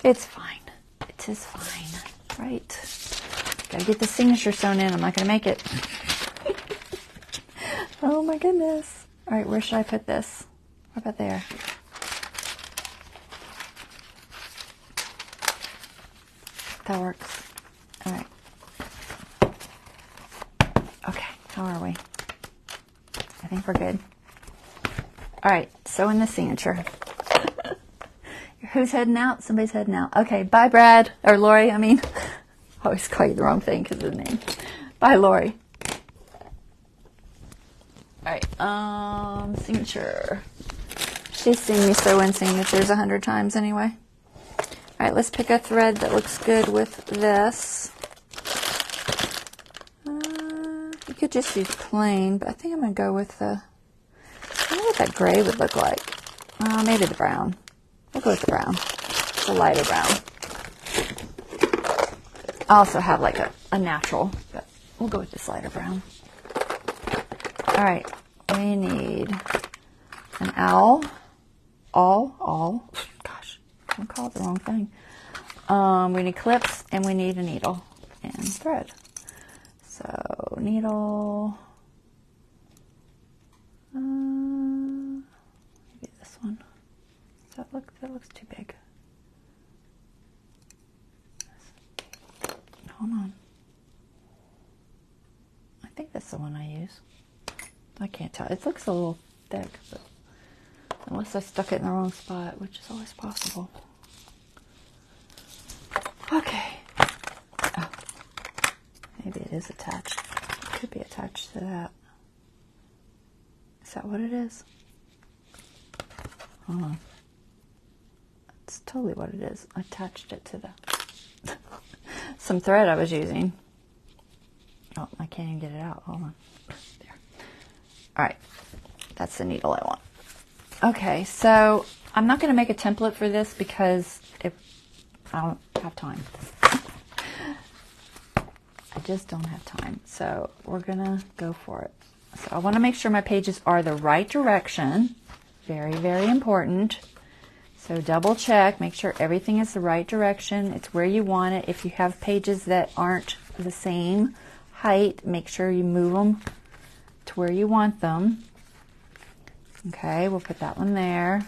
It's fine. It is fine. Right. Gotta get the signature sewn in. I'm not gonna make it. Oh my goodness. All right, where should I put this? What about there? That works. All right. Okay, how are we? I think we're good. All right, sew in the signature. Who's heading out? Somebody's heading out. Okay, bye, Brad. Or Lori, I mean. I always call you the wrong thing because of the name. Bye, Lori. All right, signature. She's seen me sew in signatures 100 times anyway. All right, let's pick a thread that looks good with this. You could just use plain, but I think I'm going to go with the... I wonder what that gray would look like. Maybe the brown. We'll go with the brown. The lighter brown. I also have like a natural, but we'll go with this lighter brown. All right, we need an owl. Gosh, I called it the wrong thing. We need clips and we need a needle and thread. So needle. Maybe this one. That looks too big. Hold on. I think that's the one I use. I can't tell. It looks a little thick, but unless I stuck it in the wrong spot, which is always possible. Okay. Oh, maybe it is attached. It could be attached to that. Is that what it is? Hold on. That's totally what it is. I attached it to the some thread I was using. Oh, I can't even get it out. Hold on. There. All right. That's the needle I want. Okay, so I'm not going to make a template for this because I don't have time. I just don't have time. So we're going to go for it. So I want to make sure my pages are the right direction. Very, very important. So double check, make sure everything is the right direction. It's where you want it. If you have pages that aren't the same height, make sure you move them to where you want them. Okay, we'll put that one there.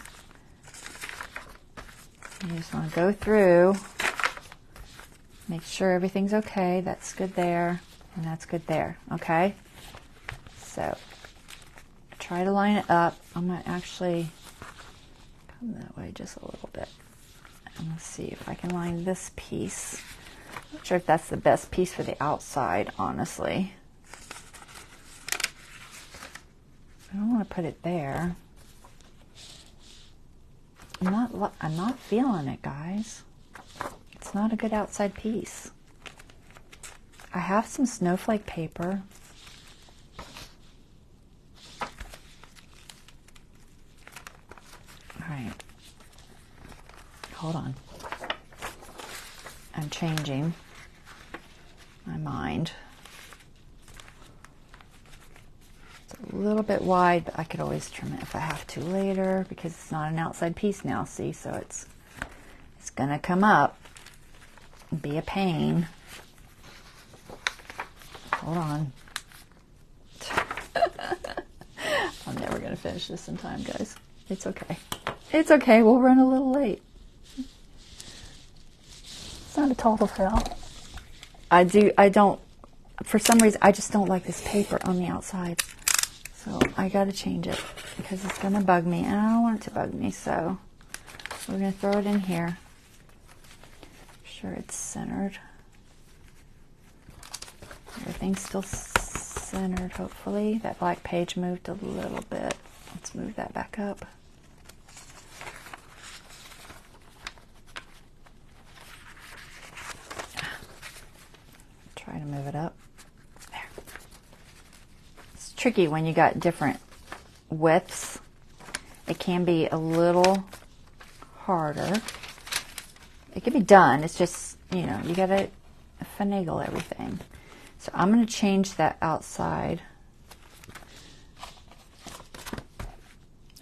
You just want to go through, make sure everything's okay. That's good there, and that's good there. Okay, so try to line it up. I'm going to actually come that way just a little bit. And let's see if I can line this piece. I'm not sure if that's the best piece for the outside, honestly. I don't want to put it there. I'm not feeling it, guys. It's not a good outside piece. I have some snowflake paper. All right. Hold on. I'm changing my mind. A little bit wide, but I could always trim it if I have to later because it's not an outside piece now, see? So it's gonna come up and be a pain. Hold on. I'm never gonna finish this in time, guys. It's okay. It's okay, we'll run a little late. It's not a total fail. For some reason, I just don't like this paper on the outside. So I got to change it because it's going to bug me, and I don't want it to bug me, so we're going to throw it in here. Make sure it's centered. Everything's still centered, hopefully. That black page moved a little bit. Let's move that back up. Try to move it up. Tricky when you got different widths. It can be a little harder. It can be done. It's just, you know, you gotta finagle everything. So I'm going to change that outside.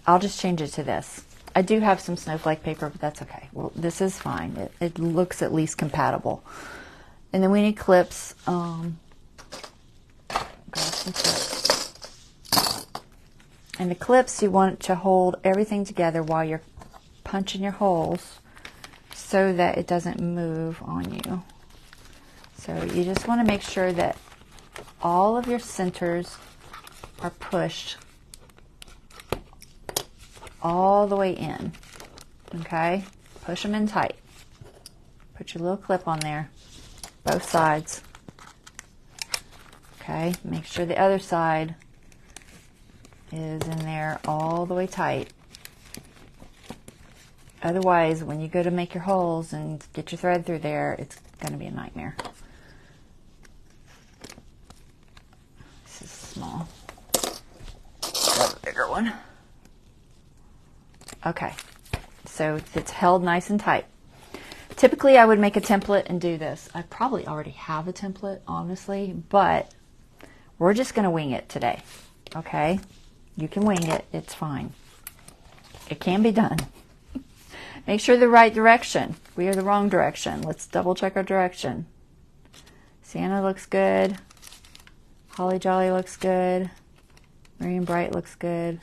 I'll just change it to this. I do have some snowflake paper, but that's okay. Well, this is fine. It looks at least compatible. And then we need clips. Grab some clips. And the clips, you want to hold everything together while you're punching your holes so that it doesn't move on you. So you just want to make sure that all of your centers are pushed all the way in. Okay? Push them in tight. Put your little clip on there, both sides. Okay? Make sure the other side is in there all the way tight. Otherwise, when you go to make your holes and get your thread through there, it's going to be a nightmare. This is small. Grab a bigger one. Okay, so it's held nice and tight. Typically, I would make a template and do this. I probably already have a template, honestly, but we're just going to wing it today. Okay? You can wing it. It's fine. It can be done. Make sure the right direction. We are the wrong direction. Let's double check our direction. Santa looks good. Holly Jolly looks good. Miriam Bright looks good.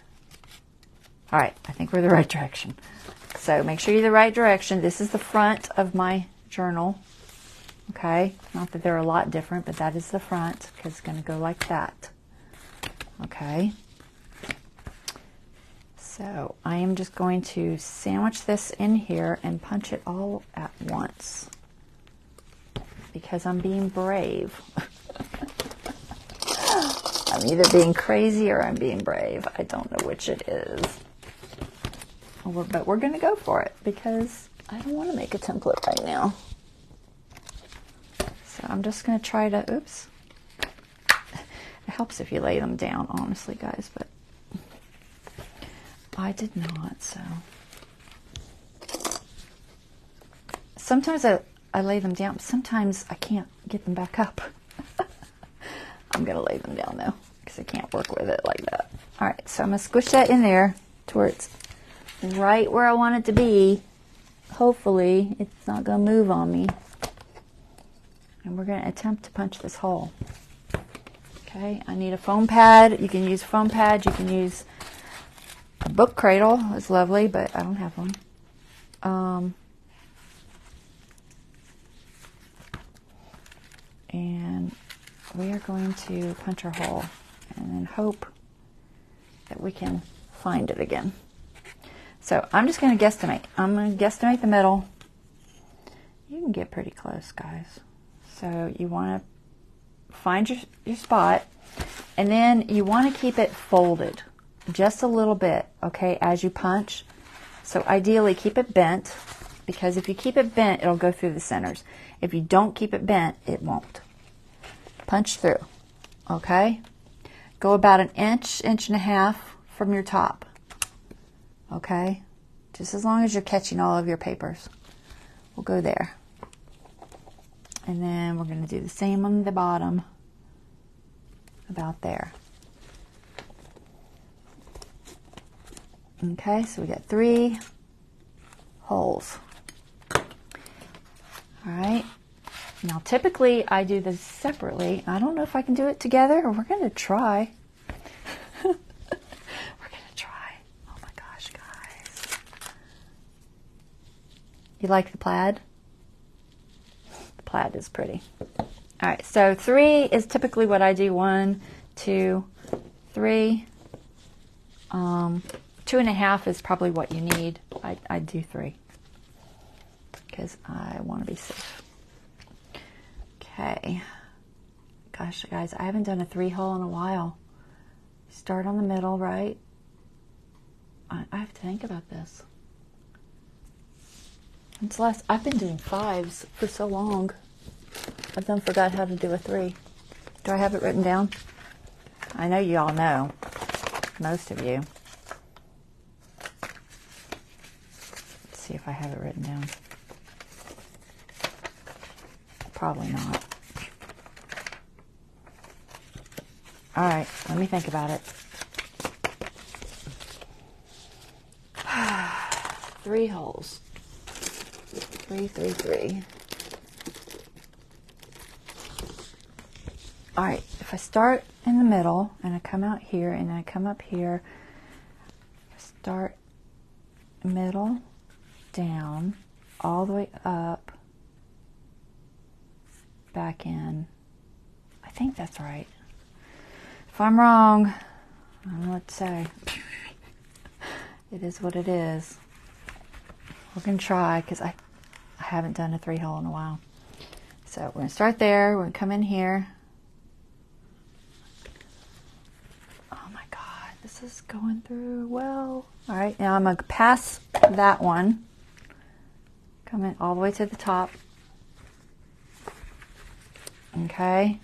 All right, I think we're the right direction. So make sure you're the right direction. This is the front of my journal. Okay, not that they're a lot different, but that is the front because it's going to go like that. Okay. So I am just going to sandwich this in here and punch it all at once because I'm being brave. I'm either being crazy or I'm being brave. I don't know which it is. But we're going to go for it because I don't want to make a template right now. So I'm just going to try to, oops. It helps if you lay them down, honestly, guys, but I did not, so. Sometimes I lay them down. Sometimes I can't get them back up. I'm going to lay them down, though, because I can't work with it like that. All right, so I'm going to squish that in there to where it's right where I want it to be. Hopefully, it's not going to move on me. And we're going to attempt to punch this hole. Okay, I need a foam pad. You can use a foam pad. You can use a book cradle. It's lovely, but I don't have one. And we are going to punch our hole and then hope that we can find it again. So I'm just going to guesstimate. I'm going to guesstimate the middle. You can get pretty close, guys. So you want to find your spot, and then you want to keep it folded just a little bit, okay, as you punch. So ideally keep it bent, because if you keep it bent, it'll go through the centers. If you don't keep it bent, it won't. Punch through, okay? Go about an inch, inch and a half from your top, okay? Just as long as you're catching all of your papers. We'll go there. And then we're going to do the same on the bottom, about there. Okay, so we got 3 holes. All right. Now, typically, I do this separately. I don't know if I can do it together, or we're going to try. We're going to try. Oh, my gosh, guys. You like the plaid? The plaid is pretty. All right, so 3 is typically what I do. 1, 2, 3. 2.5 is probably what you need. I do 3 because I want to be safe. Okay. Gosh, guys, I haven't done a 3-hole in a while. Start on the middle, right? I have to think about this. It's less. I've been doing 5s for so long. I've done forgot how to do a 3. Do I have it written down? I know you all know. Most of you. Let's see if I have it written down. Probably not. All right, let me think about it. 3 holes. 3, 3, 3. All right, if I start in the middle and I come out here and then I come up here, start middle, down, all the way up, back in. I think that's right. If I'm wrong, I don't know what to say. It is what it is. We're going to try because I haven't done a 3-hole in a while. So we're going to start there. We're going to come in here. Oh my God, this is going through well. All right, now I'm going to pass that one. Come in all the way to the top. Okay,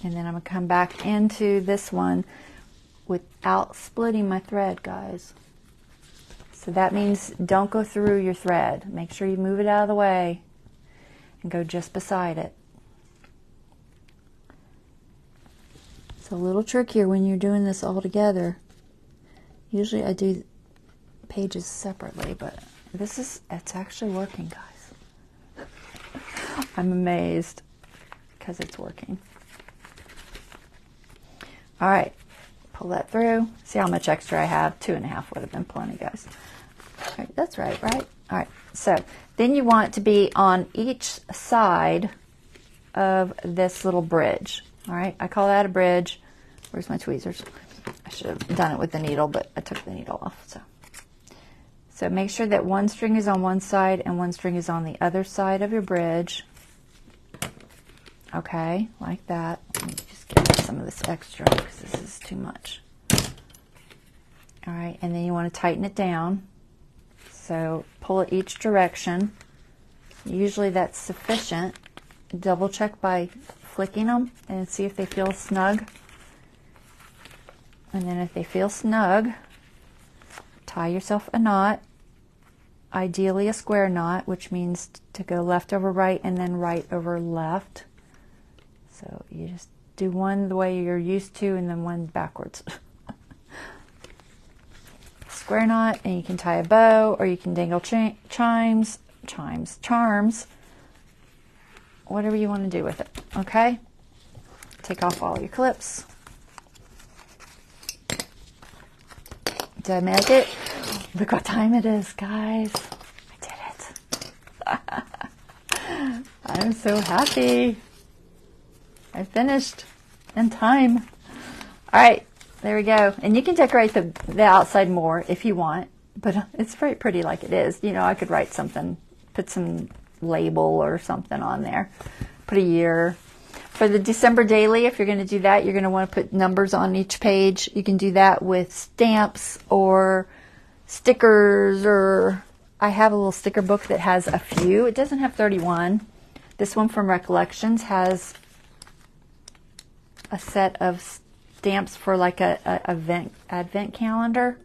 and then I'm going to come back into this one without splitting my thread, guys. So that means don't go through your thread. Make sure you move it out of the way and go just beside it. It's a little trickier when you're doing this all together. Usually I do pages separately, but it's actually working, guys. I'm amazed because it's working. All right, pull that through. See how much extra I have? 2.5 would have been plenty, guys. All right, that's right? All right, so then you want it to be on each side of this little bridge. All right, I call that a bridge. Where's my tweezers? I should have done it with the needle, but I took the needle off. So make sure that one string is on one side and one string is on the other side of your bridge. Okay, like that. Let me just get rid of some of this extra because this is too much. All right, and then you want to tighten it down. So pull it each direction. Usually that's sufficient. Double check by flicking them and see if they feel snug. And then if they feel snug, tie yourself a knot, ideally a square knot, which means to go left over right and then right over left. So you just do one the way you're used to and then one backwards. Square knot, and you can tie a bow or you can dangle charms, whatever you want to do with it. Okay? Take off all your clips. Did I make it? Look what time it is, guys. I did it. I'm so happy. I finished in time. All right, there we go. And you can decorate the outside more if you want, but it's very pretty like it is. You know, I could write something, put some label or something on there, put a year. For the December daily, if you're going to do that, you're going to want to put numbers on each page. You can do that with stamps or stickers, or I have a little sticker book that has a few. It doesn't have 31. This one from Recollections has a set of stamps for like a advent calendar.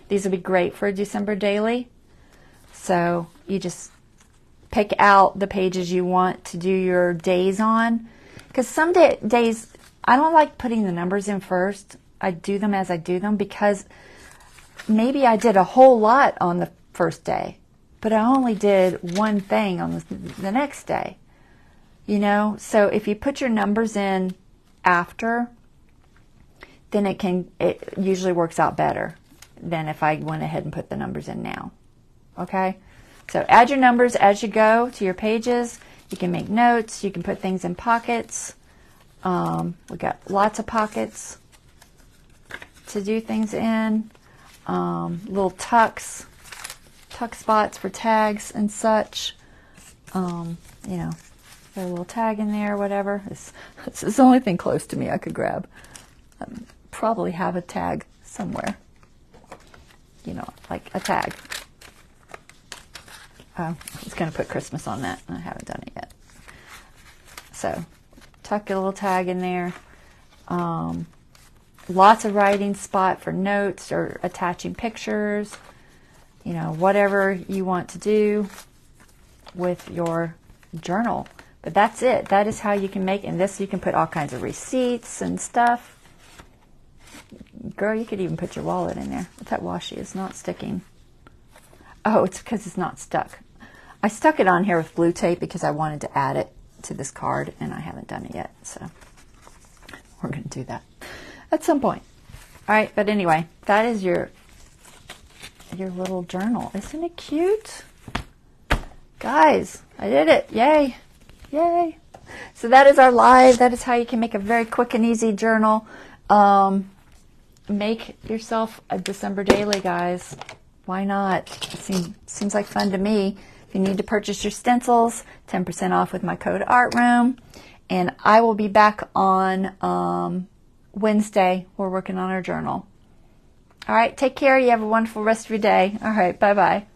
These would be great for a December daily. So you just pick out the pages you want to do your days on. Because some days, I don't like putting the numbers in first. I do them as I do them because maybe I did a whole lot on the first day, but I only did one thing on the next day. You know, so if you put your numbers in after, then it usually works out better than if I went ahead and put the numbers in now. Okay? So add your numbers as you go to your pages. You can make notes. You can put things in pockets. We got lots of pockets to do things in. Little tuck spots for tags and such. You know, got a little tag in there, whatever. This is the only thing close to me I could grab. Probably have a tag somewhere. You know, like a tag. I was going to put Christmas on that, and I haven't done it yet. So, tuck a little tag in there. Lots of writing spot for notes or attaching pictures. You know, whatever you want to do with your journal. But that's it. That is how you can make it. And this, you can put all kinds of receipts and stuff. Girl, you could even put your wallet in there. But that washi is not sticking. Oh, it's because it's not stuck. I stuck it on here with blue tape because I wanted to add it to this card, and I haven't done it yet. So we're going to do that at some point. All right, but anyway, that is your little journal. Isn't it cute? Guys, I did it. Yay. Yay. So that is our live. That is how you can make a very quick and easy journal. Make yourself a December daily, guys. Why not? It seems like fun to me. If you need to purchase your stencils, 10% off with my code ARTROOM. And I will be back on Wednesday. We're working on our journal. All right, take care. You have a wonderful rest of your day. All right, bye-bye.